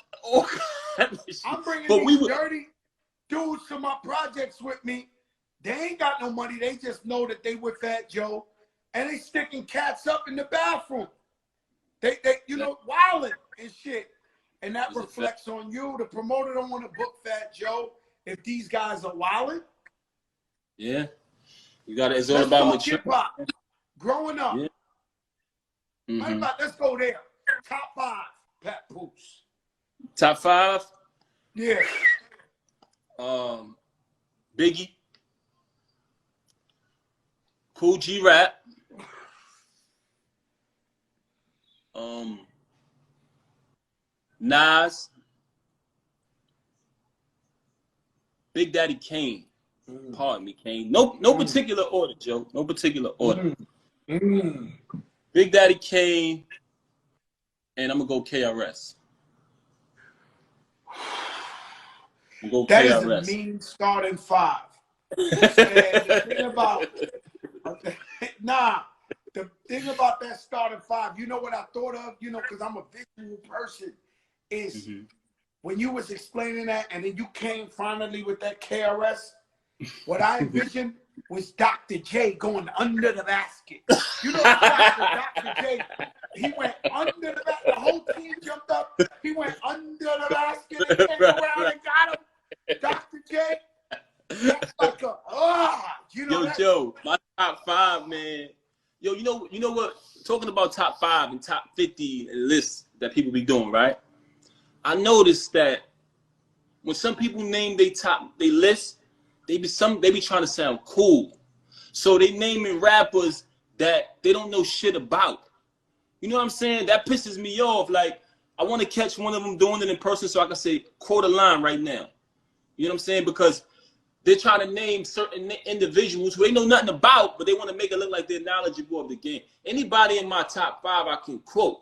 I'm bringing these dirty dudes to my projects with me. They ain't got no money. They just know that they with Fat Joe. And they sticking cats up in the bathroom. They you know, wilding and shit. And that reflects on you. The promoter don't want to book Fat Joe if these guys are wilding. Yeah. You got it's all about maturity. Growing up. Yeah. Let's go there. Top 5, Paposse. Top 5? Yeah. Biggie. Cool G Rap. Nas. Big Daddy Kane. Pardon me, Kane. No particular order, Joe. No particular order. Big Daddy Kane, and I'm gonna go KRS. That is a mean starting 5. The thing about the thing about that starting 5, you know what I thought of? You know, because I'm a visual person, is when you was explaining that, and then you came finally with that KRS. What I envisioned was Dr. J going under the basket. You know, Dr. J, he went under the basket. The whole team jumped up. He went under the basket and came around and got him. Dr. J, that's like you know. Yo, Joe, my top 5, man. Yo, you know what? Talking about top 5 and top 50 lists that people be doing, right? I noticed that when some people name they list, they be trying to sound cool. So they naming rappers that they don't know shit about. You know what I'm saying? That pisses me off. Like, I want to catch one of them doing it in person so I can say, quote a line right now. You know what I'm saying? Because they're trying to name certain individuals who they know nothing about, but they want to make it look like they're knowledgeable of the game. Anybody in my top 5 I can quote.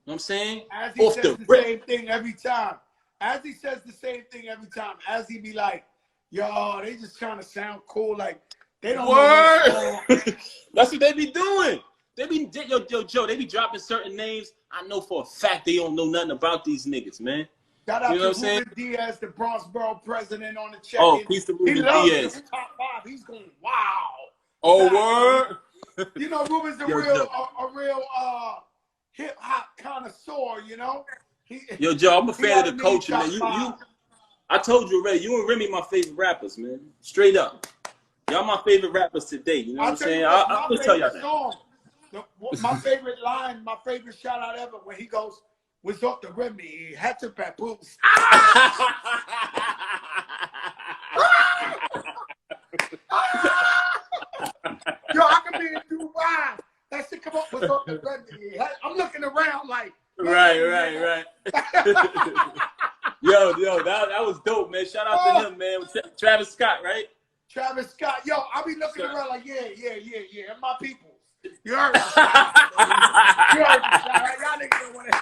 You know what I'm saying? As he says the same thing every time. As he says the same thing every time. As he be like, yo, they just trying to sound cool. Like, they don't know what's going on. That's what they be doing. They be, yo, Joe, they be dropping certain names. I know for a fact they don't know nothing about these niggas, man. Shout out to Ruben Diaz, the Bronxboro president on the check-in. Oh, peace to Ruben Diaz. His top 5. He's going, wow. Oh, word. You know, Ruben's a real hip-hop connoisseur, you know? Yo, Joe, I'm a fan of the culture, man. I told you already, you and Remy my favorite rappers, man. Straight up. Y'all my favorite rappers today. You know what I'm saying? I'll just tell y'all that. My favorite line, my favorite shout out ever, when he goes, "Was up the Remy, had to Paposse." Yo, I can be in Dubai. That shit come up, "Was up the Remy." I'm looking around like. Right. Yo, that was dope, man. Shout out to him, man. Travis Scott, right? Travis Scott. Yo, I be looking around like, yeah. And my people. You heard me. You heard me. Y'all niggas don't want to.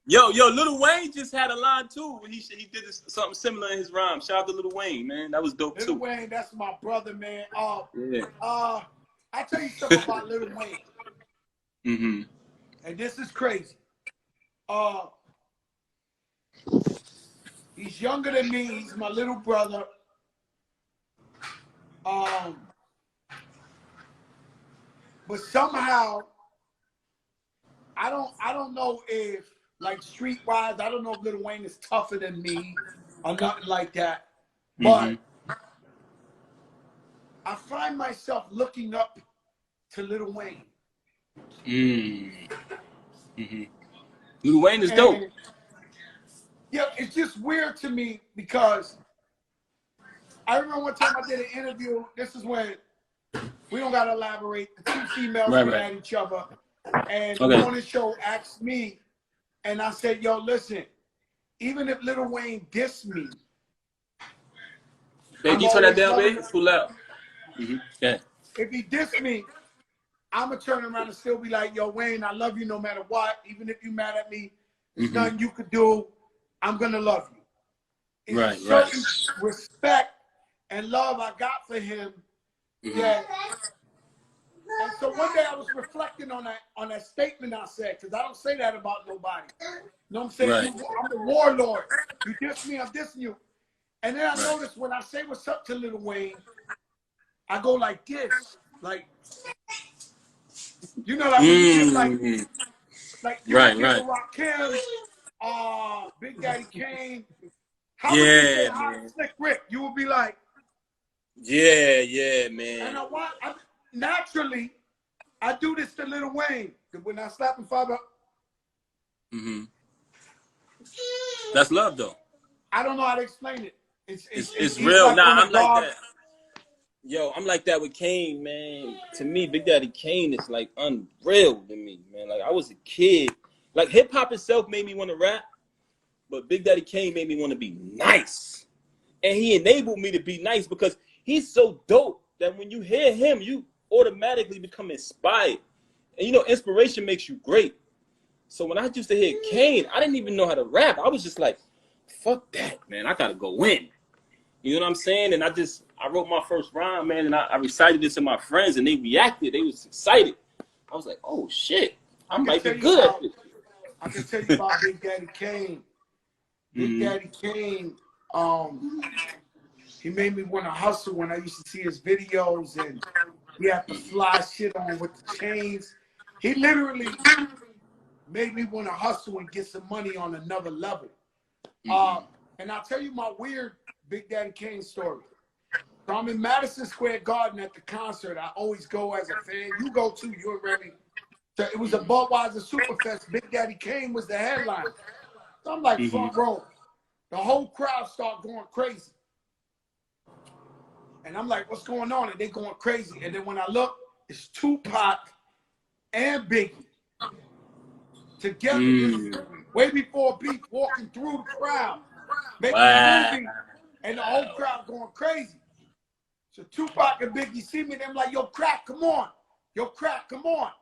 Yo, Lil Wayne just had a line too. He did something similar in his rhyme. Shout out to Lil Wayne, man. That was dope too. Lil Wayne, that's my brother, man. Yeah. I'll tell you something about Lil Wayne. Mm-hmm. And this is crazy. He's younger than me. He's my little brother. But somehow, I don't know if, like, streetwise, I don't know if Lil Wayne is tougher than me or nothing like that. But I find myself looking up to Lil Wayne. Lil Wayne is dope. Yeah, it's just weird to me because I remember one time I did an interview. This is when we don't gotta elaborate. The two females were at each other, and on the show asked me, and I said, "Yo, listen, even if Lil Wayne dissed me, baby, you turn that down, baby. It's too loud. Yeah. If he dissed me, I'ma turn around and still be like, yo, Wayne, I love you no matter what. Even if you mad at me, there's nothing you could do. I'm gonna love you." It's certain respect and love I got for him. Yeah. And so one day I was reflecting on that statement I said, because I don't say that about nobody. You know what I'm saying? I'm the warlord. You diss me, I'm dissing you. And then I noticed when I say what's up to Lil Wayne, I go like this, like, you know, like when you give like you give Rakim, Big Daddy Kane. How would you say hi to Slick Rick? You would be like, yeah, man. And naturally, I do this to Lil Wayne. When I slap him 5 up. That's love, though. I don't know how to explain it. It's real. Like I'm like that. Yo, I'm like that with Kane, man. To me, Big Daddy Kane is like unreal to me, man. Like I was a kid. Like hip hop itself made me want to rap, but Big Daddy Kane made me want to be nice. And he enabled me to be nice because he's so dope that when you hear him, you automatically become inspired. And you know, inspiration makes you great. So when I used to hear Kane, I didn't even know how to rap. I was just like, fuck that, man. I gotta go in. You know what I'm saying? And I wrote my first rhyme, man, and I recited it to my friends, and they reacted. They was excited. I was like, oh, shit. I might be good at this. I can tell you about Big Daddy Kane. Big Daddy Kane, he made me want to hustle when I used to see his videos, and he had the fly shit on with the chains. He literally made me want to hustle and get some money on another level. And I'll tell you my weird Big Daddy Kane story. So I'm in Madison Square Garden at the concert. I always go as a fan. You go too, you and Remy. So it was a Budweiser Superfest. Big Daddy Kane was the headliner. So I'm like front row. The whole crowd start going crazy. And I'm like, what's going on? And they going crazy. And then when I look, it's Tupac and Biggie together. Way before Beef walking through the crowd, making a movie, and the whole crowd going crazy. So Tupac and Biggie see me, and they're like, yo, Crack, come on. Yo, Crack, come on.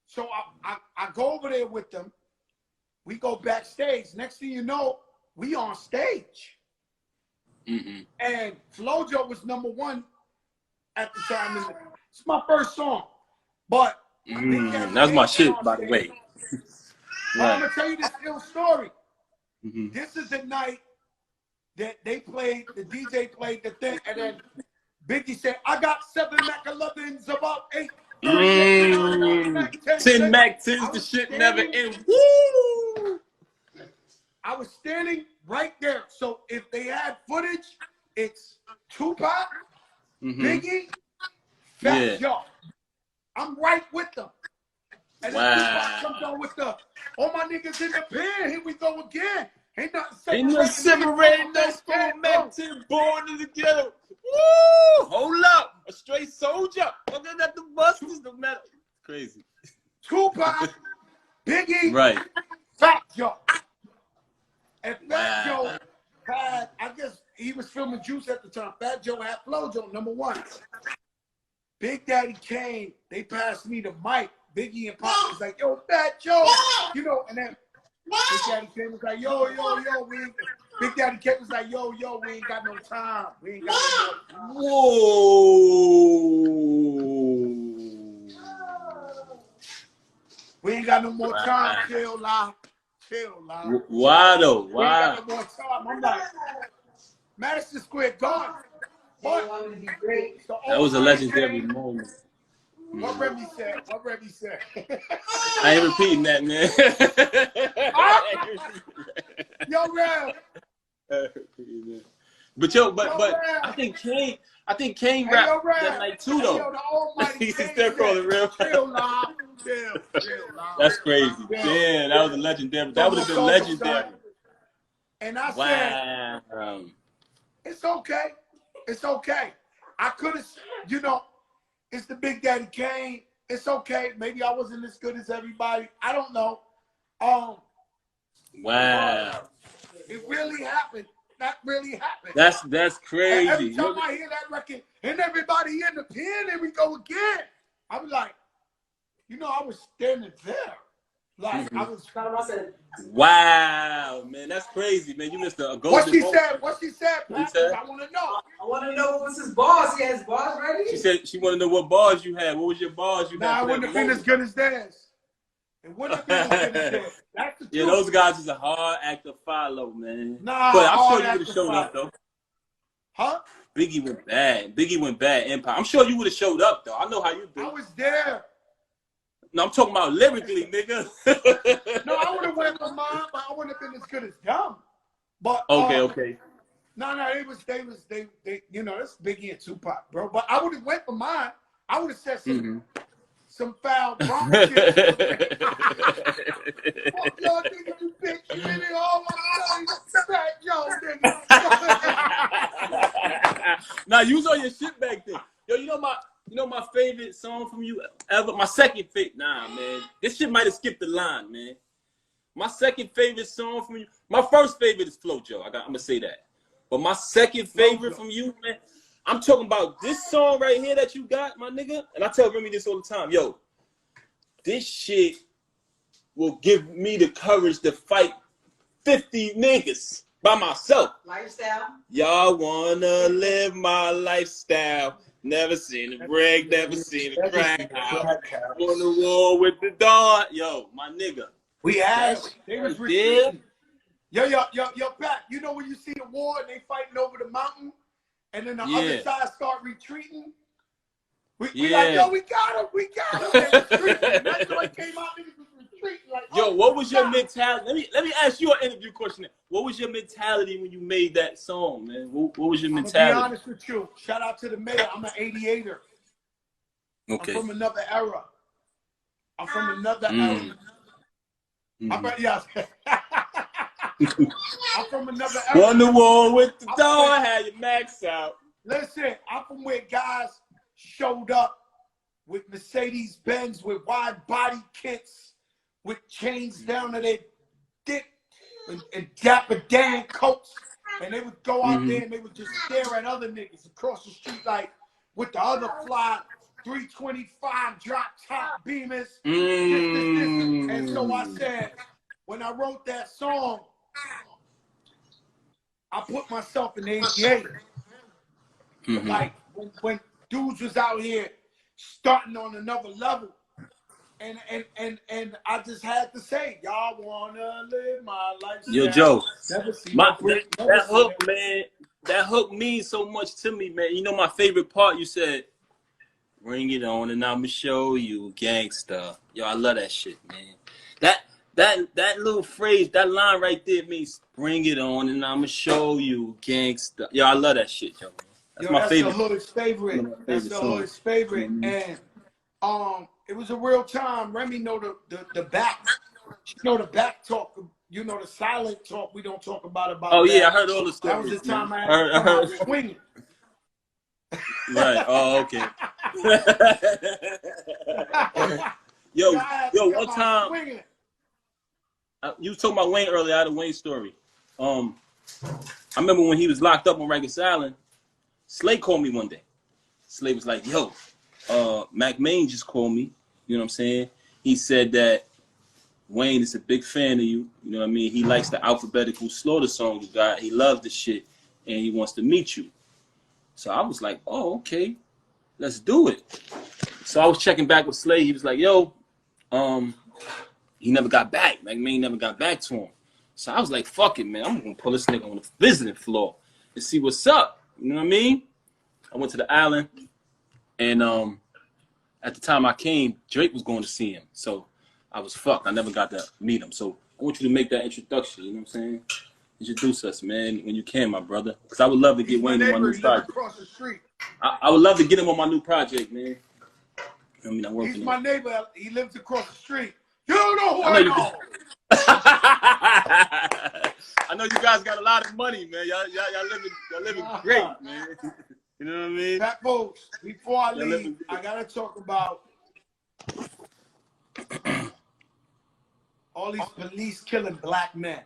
So I go over there with them. We go backstage. Next thing you know, we on stage. And Flojo was #1 at the time. It's my first song. But that was my shit, by the way. But I'm going to tell you this little story. This is the night that they played, the DJ played the thing, and then Biggie said, I got 7 Mac 11s, about 8. 10 Mac 10s, the shit never ends. Woo! I was standing right there. So if they had footage, it's Tupac, Biggie, Fat Joe. I'm right with them. And then Tupac comes on with the, all my niggas in the pen, here we go again. Ain't nothing separating us from Mac 10 born in the ghetto. Woo! Hold up. A straight soldier. Looking at the busters, no matter. Crazy. Tupac, Biggie, Fat Joe. And Fat Joe had, I guess he was filming Juice at the time. Fat Joe had Flojo, #1. Big Daddy Kane, they passed me the mic. Biggie and Pop was like, yo, Fat Joe. You know, and then Big Daddy Kane was like, yo, Big Daddy Kane was like, yo, we ain't got no time. We ain't got no time. Whoa. We ain't got no more time. Chill out. Why though? Why? We ain't got no more time. I'm like, Madison Square Garden. But that was a legendary moment. What Remy said? I ain't repeating that, man. Yo, Rev. But I think Kane rapped that night too, though. He's still calling real. Chill. That's crazy. Damn, that was a legendary. That would have been legendary. And I said, it's okay. I could have, you know, it's the Big Daddy Kane. It's okay. Maybe I wasn't as good as everybody. I don't know. It really happened. That really happened. That's crazy. And every time I hear that record, and everybody in the pen, here we go again. I was like, you know, I was standing there. Like, I was kind of said, wow, man, that's crazy, man. You missed a golden What she said, Pat? I want to know. I want to know what was his bars. He has bars ready? She said she wanted to know what bars you had. What was your bars you had? Nah, it wouldn't have been as good as theirs. It wouldn't have been as good as theirs. That's the truth. Yeah, those guys is a hard act to follow, man. Nah, but I'm sure you would have showed up, though. Huh? Biggie went bad. Empire. I'm sure you would have showed up, though. I know how you do. I was there. No, I'm talking about lyrically, nigga. No, I would have went for mine, but I wouldn't have been as good as them. But okay. No, they you know, that's Biggie and Tupac, bro. But I would have went for mine. I would have said some foul wrong shit. Fuck y'all nigga, you bitch, you nigga, oh my God, Fat Joe, nigga. Nah, you was on your shit back then. Yo, you know my favorite song from you ever? My second favorite. Nah, man. This shit might have skipped the line, man. My second favorite song from you. My first favorite is Flojo. I'm going to say that. But my second favorite from you, man, I'm talking about this song right here that you got, my nigga. And I tell Remy this all the time. Yo, this shit will give me the courage to fight 50 niggas by myself. Lifestyle. Y'all wanna live my lifestyle. Never seen a break, never seen a crack out. On the wall with the dawn. Yo, my nigga. We had they was retreating. Yo, Pat, you know when you see the war and they fighting over the mountain and then the other side start retreating? We like, yo, we got him. That's when it came out, niggas was retreating. Like, yo, what was your mentality? Let me ask you an interview question. What was your mentality when you made that song, man? What was your mentality? I'm gonna be honest with you. Shout out to the mayor. I'm an 88er. Okay. I'm from another era. I'm from another era. I'm from another era. On the wall with the door, had your max out. Listen, I'm from where guys showed up with Mercedes Benz, with wide body kits, with chains down to their dick, and Dapper Dan coats, and they would go out there and they would just stare at other niggas across the street like with the other fly 325 drop top Beamers. And so I said, when I wrote that song, I put myself in '88. Like when dudes was out here starting on another level. And I just had to say, y'all wanna live my lifestyle. Yo, Joe, never see that hook, man, that hook means so much to me, man. You know my favorite part, you said, bring it on and I'ma show you gangsta. Yo, I love that shit, man. That little phrase, that line right there means bring it on and I'ma show you gangsta. Yo, I love that shit, yo. That's my favorite. That's the hood's favorite. That's the hood's favorite. And it was a real time. Remy know the back. She know the back talk. You know the silent talk we don't talk about. Oh yeah, I heard all the stories. That was the time I had to come out swinging. Right. Oh, okay. yo, one time. You was talking about Wayne earlier. I had a Wayne story. I remember when he was locked up on Rikers Island. Slay called me one day. Slay was like, "Yo, Mac Main just called me. You know what I'm saying? He said that Wayne is a big fan of you. You know what I mean? He likes the alphabetical slaughter song you got. He loves the shit, and he wants to meet you." So I was like, "Oh, okay, let's do it." So I was checking back with Slay. He was like, "Yo, he never got back. Mac Main never got back to him." So I was like, "Fuck it, man. I'm gonna pull this nigga on the visiting floor and see what's up." You know what I mean? I went to the island, and at the time I came, Drake was going to see him. So I was fucked. I never got to meet him. So I want you to make that introduction. You know what I'm saying? Introduce us, man, when you can, my brother. Because I would love to get Wayne on my new project. Across the street. I would love to get him on my new project, man. I mean, I'm working. He's my neighbor. He lives across the street. You don't know who I know. I know you guys got a lot of money, man. Y'all living great, man. You know what I mean? Paposse, before I leave, I gotta talk about all these police killing black men.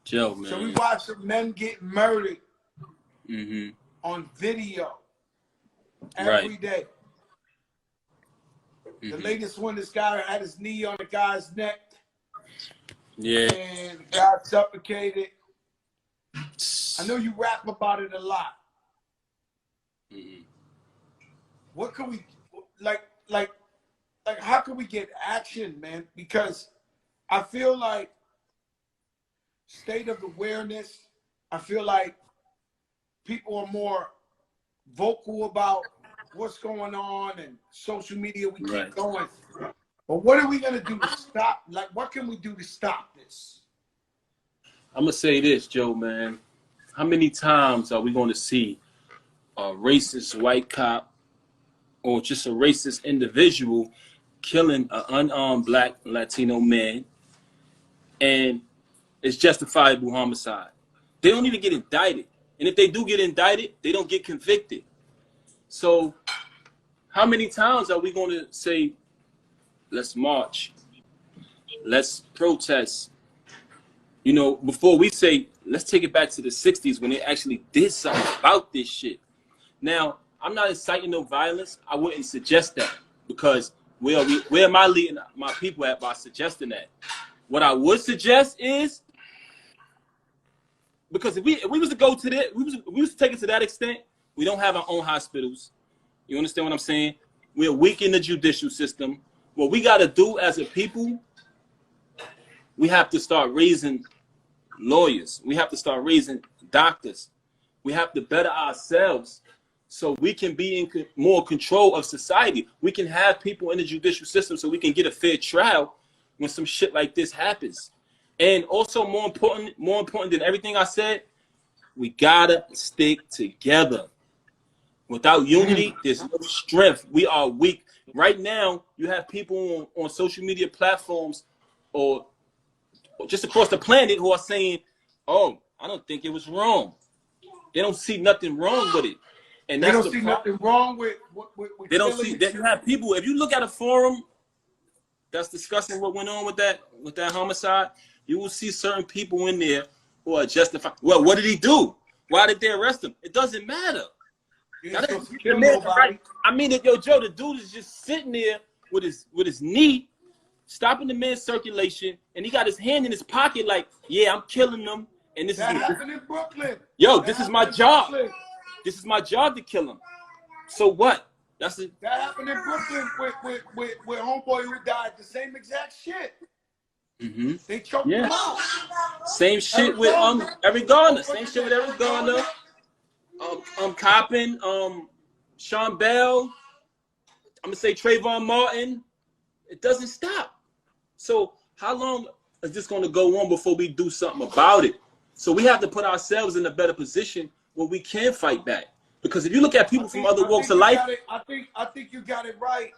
Joe, man. So we watch some men get murdered on video every day. The latest one, this guy had his knee on the guy's neck. Yeah. And the guy suffocated. I know you rap about it a lot. What can we like how can we get action, man? Because I feel like state of awareness, I feel like people are more vocal about what's going on, and social media, we keep going. But what are we gonna do to stop? Like, what can we do to stop this? I'm gonna say this, Joe, man. How many times are we going to see a racist white cop or just a racist individual killing an unarmed black Latino man, and it's justifiable homicide? They don't even get indicted, and if they do get indicted, they don't get convicted. So how many times are we going to say, let's march, let's protest, you know, before we say, let's take it back to the 60s when they actually did something about this shit? Now, I'm not inciting no violence. I wouldn't suggest that, because where am I leading my people at by suggesting that? What I would suggest is, because if we was to go to that, we was to take it to that extent, we don't have our own hospitals. You understand what I'm saying? We're weak in the judicial system. What we got to do as a people, we have to start raising lawyers. We have to start raising doctors. We have to better ourselves so we can be in more control of society. We can have people in the judicial system so we can get a fair trial when some shit like this happens. And also, more important than everything I said, we gotta stick together. Without unity, there's no strength. We are weak. Right now, you have people on social media platforms or just across the planet who are saying, "Oh, I don't think it was wrong." They don't see nothing wrong with it. And they don't see nothing wrong with they don't see that. You have people, if you look at a forum that's discussing what went on with that homicide, you will see certain people in there who are justified. Well, what did he do? Why did they arrest him? It doesn't matter. I mean, yo, Joe, the dude is just sitting there with his knee stopping the man's circulation, and he got his hand in his pocket like, yeah, I'm killing them. And this that is happened in Brooklyn. Yo, that this is my job. Brooklyn. This is my job to kill him. So what? That's it. That happened in Brooklyn with homeboy who died. The same exact shit. They choked him out. Same shit with Eric Garner. Same shit with Eric Garner. Coppin, Sean Bell. I'm gonna say Trayvon Martin. It doesn't stop. So how long is this gonna go on before we do something about it? So we have to put ourselves in a better position where we can fight back. Because if you look at people from other walks of life, I think you got it right.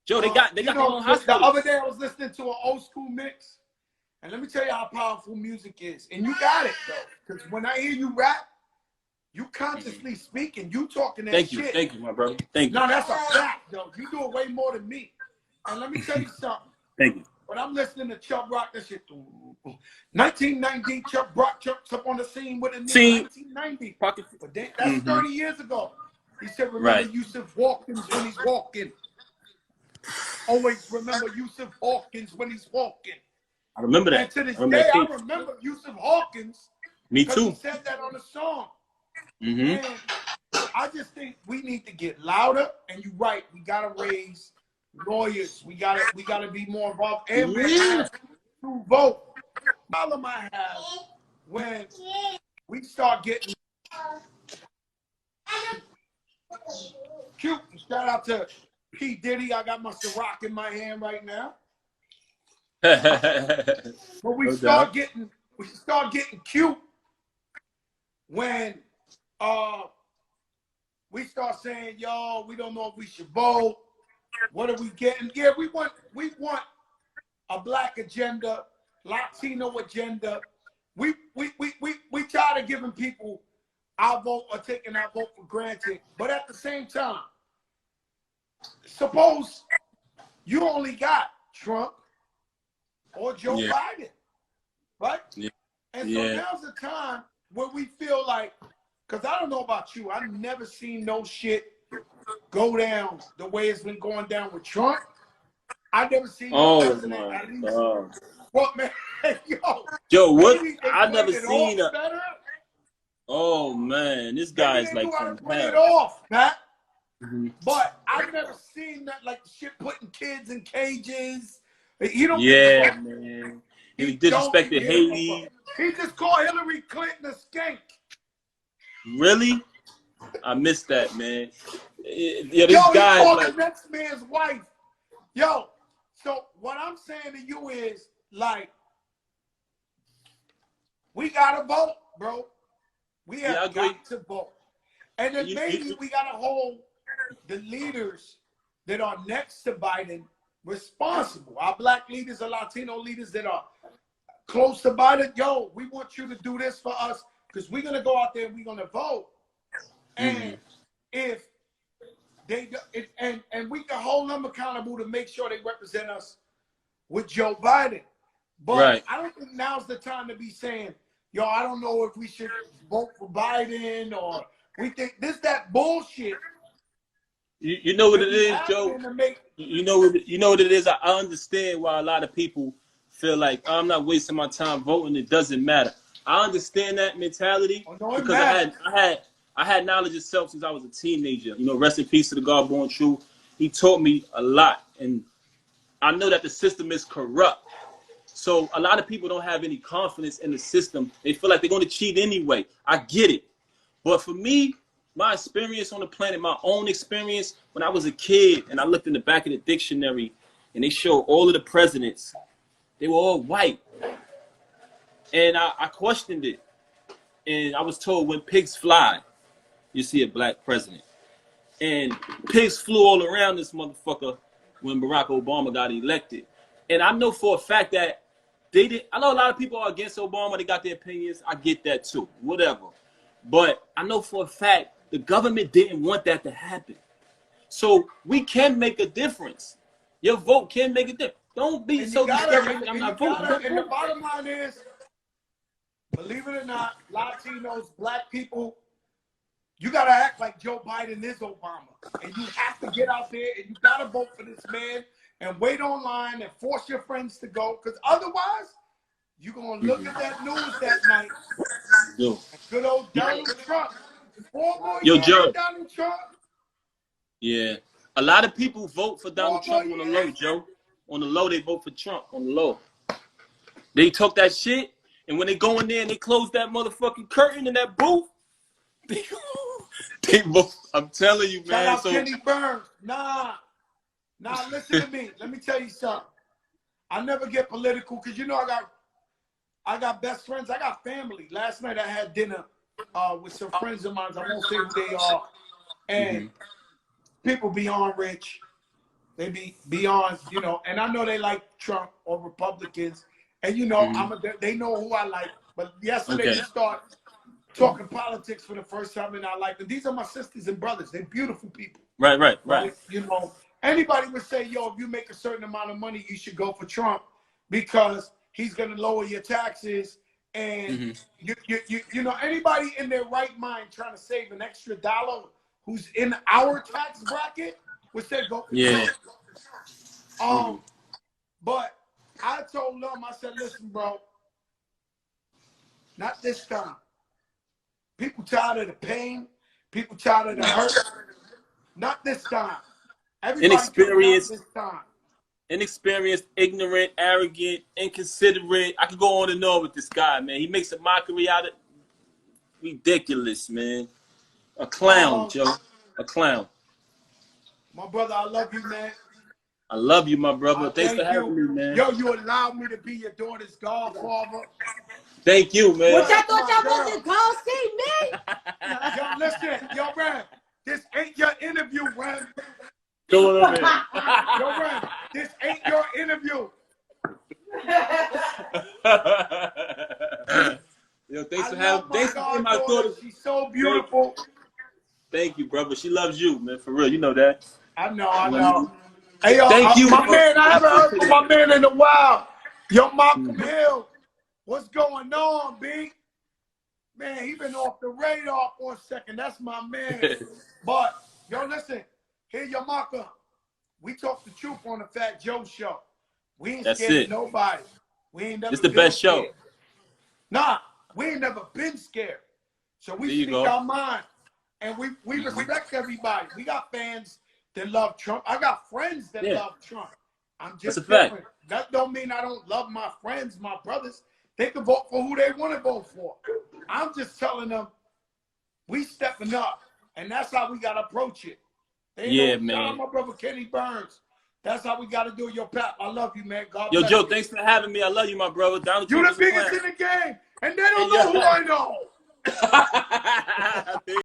Joe, they got their own hospital. The other day I was listening to an old school mix, and let me tell you how powerful music is. And you got it though, because when I hear you rap, you consciously speaking, you talking that shit. Thank you, my brother. Thank you. No, that's a fact though. You do it way more than me. And let me tell you something. Thank you. When I'm listening to Chubb Rock, that shit. 1990, Chubb Rock jumps up on the scene with a nigga. 1990. But that's 30 years ago. He said, remember Yusuf Hawkins when he's walking. Always remember Yusuf Hawkins when he's walking. I remember that. And to this day, I remember Yusuf Hawkins. Me too. He said that on the song. And I just think we need to get louder. And you're right. We gotta raise lawyers. We gotta be more involved. And we have to vote. The problem I have when we start getting cute. Shout out to P. Diddy. I got my Ciroc in my hand right now. But we start getting cute when we start saying, yo, we don't know if we should vote. What are we getting? Yeah, we want a black agenda, Latino agenda. We tired of giving people our vote or taking our vote for granted. But at the same time, suppose you only got Trump or Joe Biden, right? Yeah. And so now's the time where we feel like, because I don't know about you, I've never seen no shit go down the way it's been going down with Trump. I've never seen no president at least. What, man? Yo, what? I've never seen a... Oh, man. This guy is like from hell. It off, Pat. But I've never seen that, like shit putting kids in cages. He don't man. He disrespected Haiti. He just called Hillary Clinton a skank. Really? I missed that, man. Yo, this guy called the next man's wife. Yo, so what I'm saying to you is, like, we gotta vote, bro. We have got to vote. And then maybe we gotta hold the leaders that are next to Biden responsible. Our black leaders, our Latino leaders that are close to Biden. Yo, we want you to do this for us because we're gonna go out there and we're gonna vote. And if they and we can hold them accountable to make sure they represent us with Joe Biden. But I don't think now's the time to be saying, yo, I don't know if we should vote for Biden or we think that bullshit. You know what it is, Joe? You know what it is? I understand why a lot of people feel like I'm not wasting my time voting. It doesn't matter. I understand that mentality because I had knowledge of self since I was a teenager. You know, rest in peace to the God born true. He taught me a lot, and I know that the system is corrupt. So a lot of people don't have any confidence in the system. They feel like they're going to cheat anyway. I get it, but for me, my experience on the planet, my own experience when I was a kid, and I looked in the back of the dictionary, and they showed all of the presidents. They were all white, and I questioned it, and I was told when pigs fly, you see a black president. And pigs flew all around this motherfucker when Barack Obama got elected. And I know for a fact that they did. I know a lot of people are against Obama. They got their opinions. I get that too. Whatever. But I know for a fact the government didn't want that to happen. So we can make a difference. Your vote can make a difference. Don't be so discouraged. I'm not voting. And the bottom line is, believe it or not, Latinos, black people, You got to act like Joe Biden is Obama. And you have to get out there and you got to vote for this man and wait online and force your friends to go. Because otherwise, you're going to look at that news that night. Yo. Good old Donald Trump. 4 more Yo, years Joe. Donald Trump. Yeah. A lot of people vote for Donald Trump on the low, Joe. On the low, they vote for Trump. On the low. They talk that shit, and when they go in there and they close that motherfucking curtain in that booth, they vote. I'm telling you, man. Shout out Kenny Burns. Nah, listen to me. Let me tell you something. I never get political because you know I got best friends. I got family. Last night I had dinner with some friends of mine. I won't say who they are. And people beyond rich. They be beyond, you know, and I know they like Trump or Republicans. And, you know, they know who I like. But yesterday we start talking politics for the first time in our life. And these are my sisters and brothers. They're beautiful people. Right. You know, anybody would say, yo, if you make a certain amount of money, you should go for Trump because he's going to lower your taxes. And, you know, anybody in their right mind trying to save an extra dollar who's in our tax bracket would say go for Trump. But I told them, I said, listen, bro, not this time. People tired of the pain. People tired of the hurt. Not this time. Inexperienced, this time. Inexperienced, ignorant, arrogant, inconsiderate. I could go on and on with this guy, man. He makes a mockery out of ridiculous, man. A clown, Joe. A clown. My brother, I love you, man. I love you, my brother. Thanks for having me, man. Yo, you allowed me to be your daughter's godfather. Thank you, man. What y'all thought y'all wasn't gonna see me? Yo, listen, yo, Ren, this ain't your interview, Ren. Go on, man. Yo, Ren, this ain't your interview. Yo, thanks for having my daughter. She's so beautiful. Thank you, brother. She loves you, man. For real, you know that. I know. Hey, yo, thank you, my man. I haven't heard from my man in a while. Yo, Malcolm Hill, what's going on, B? Man, he been off the radar for a second. That's my man. But yo, listen, here, yo, Malcolm. We talk the truth on the Fat Joe show. We ain't scared of nobody. We ain't never. It's the best show. Nah, we ain't never been scared. So we speak our mind. And we respect everybody. We got fans that love Trump. I got friends that love Trump. I'm just different. That don't mean I don't love my friends, my brothers. They can vote for who they want to vote for. I'm just telling them we stepping up. And that's how we got to approach it. Man. My brother Kenny Burns. That's how we got to do it. Yo, Pap, I love you, man. God bless Joe, you. thanks for having me. I love you, my brother. You the biggest in the game. And they don't know who I know.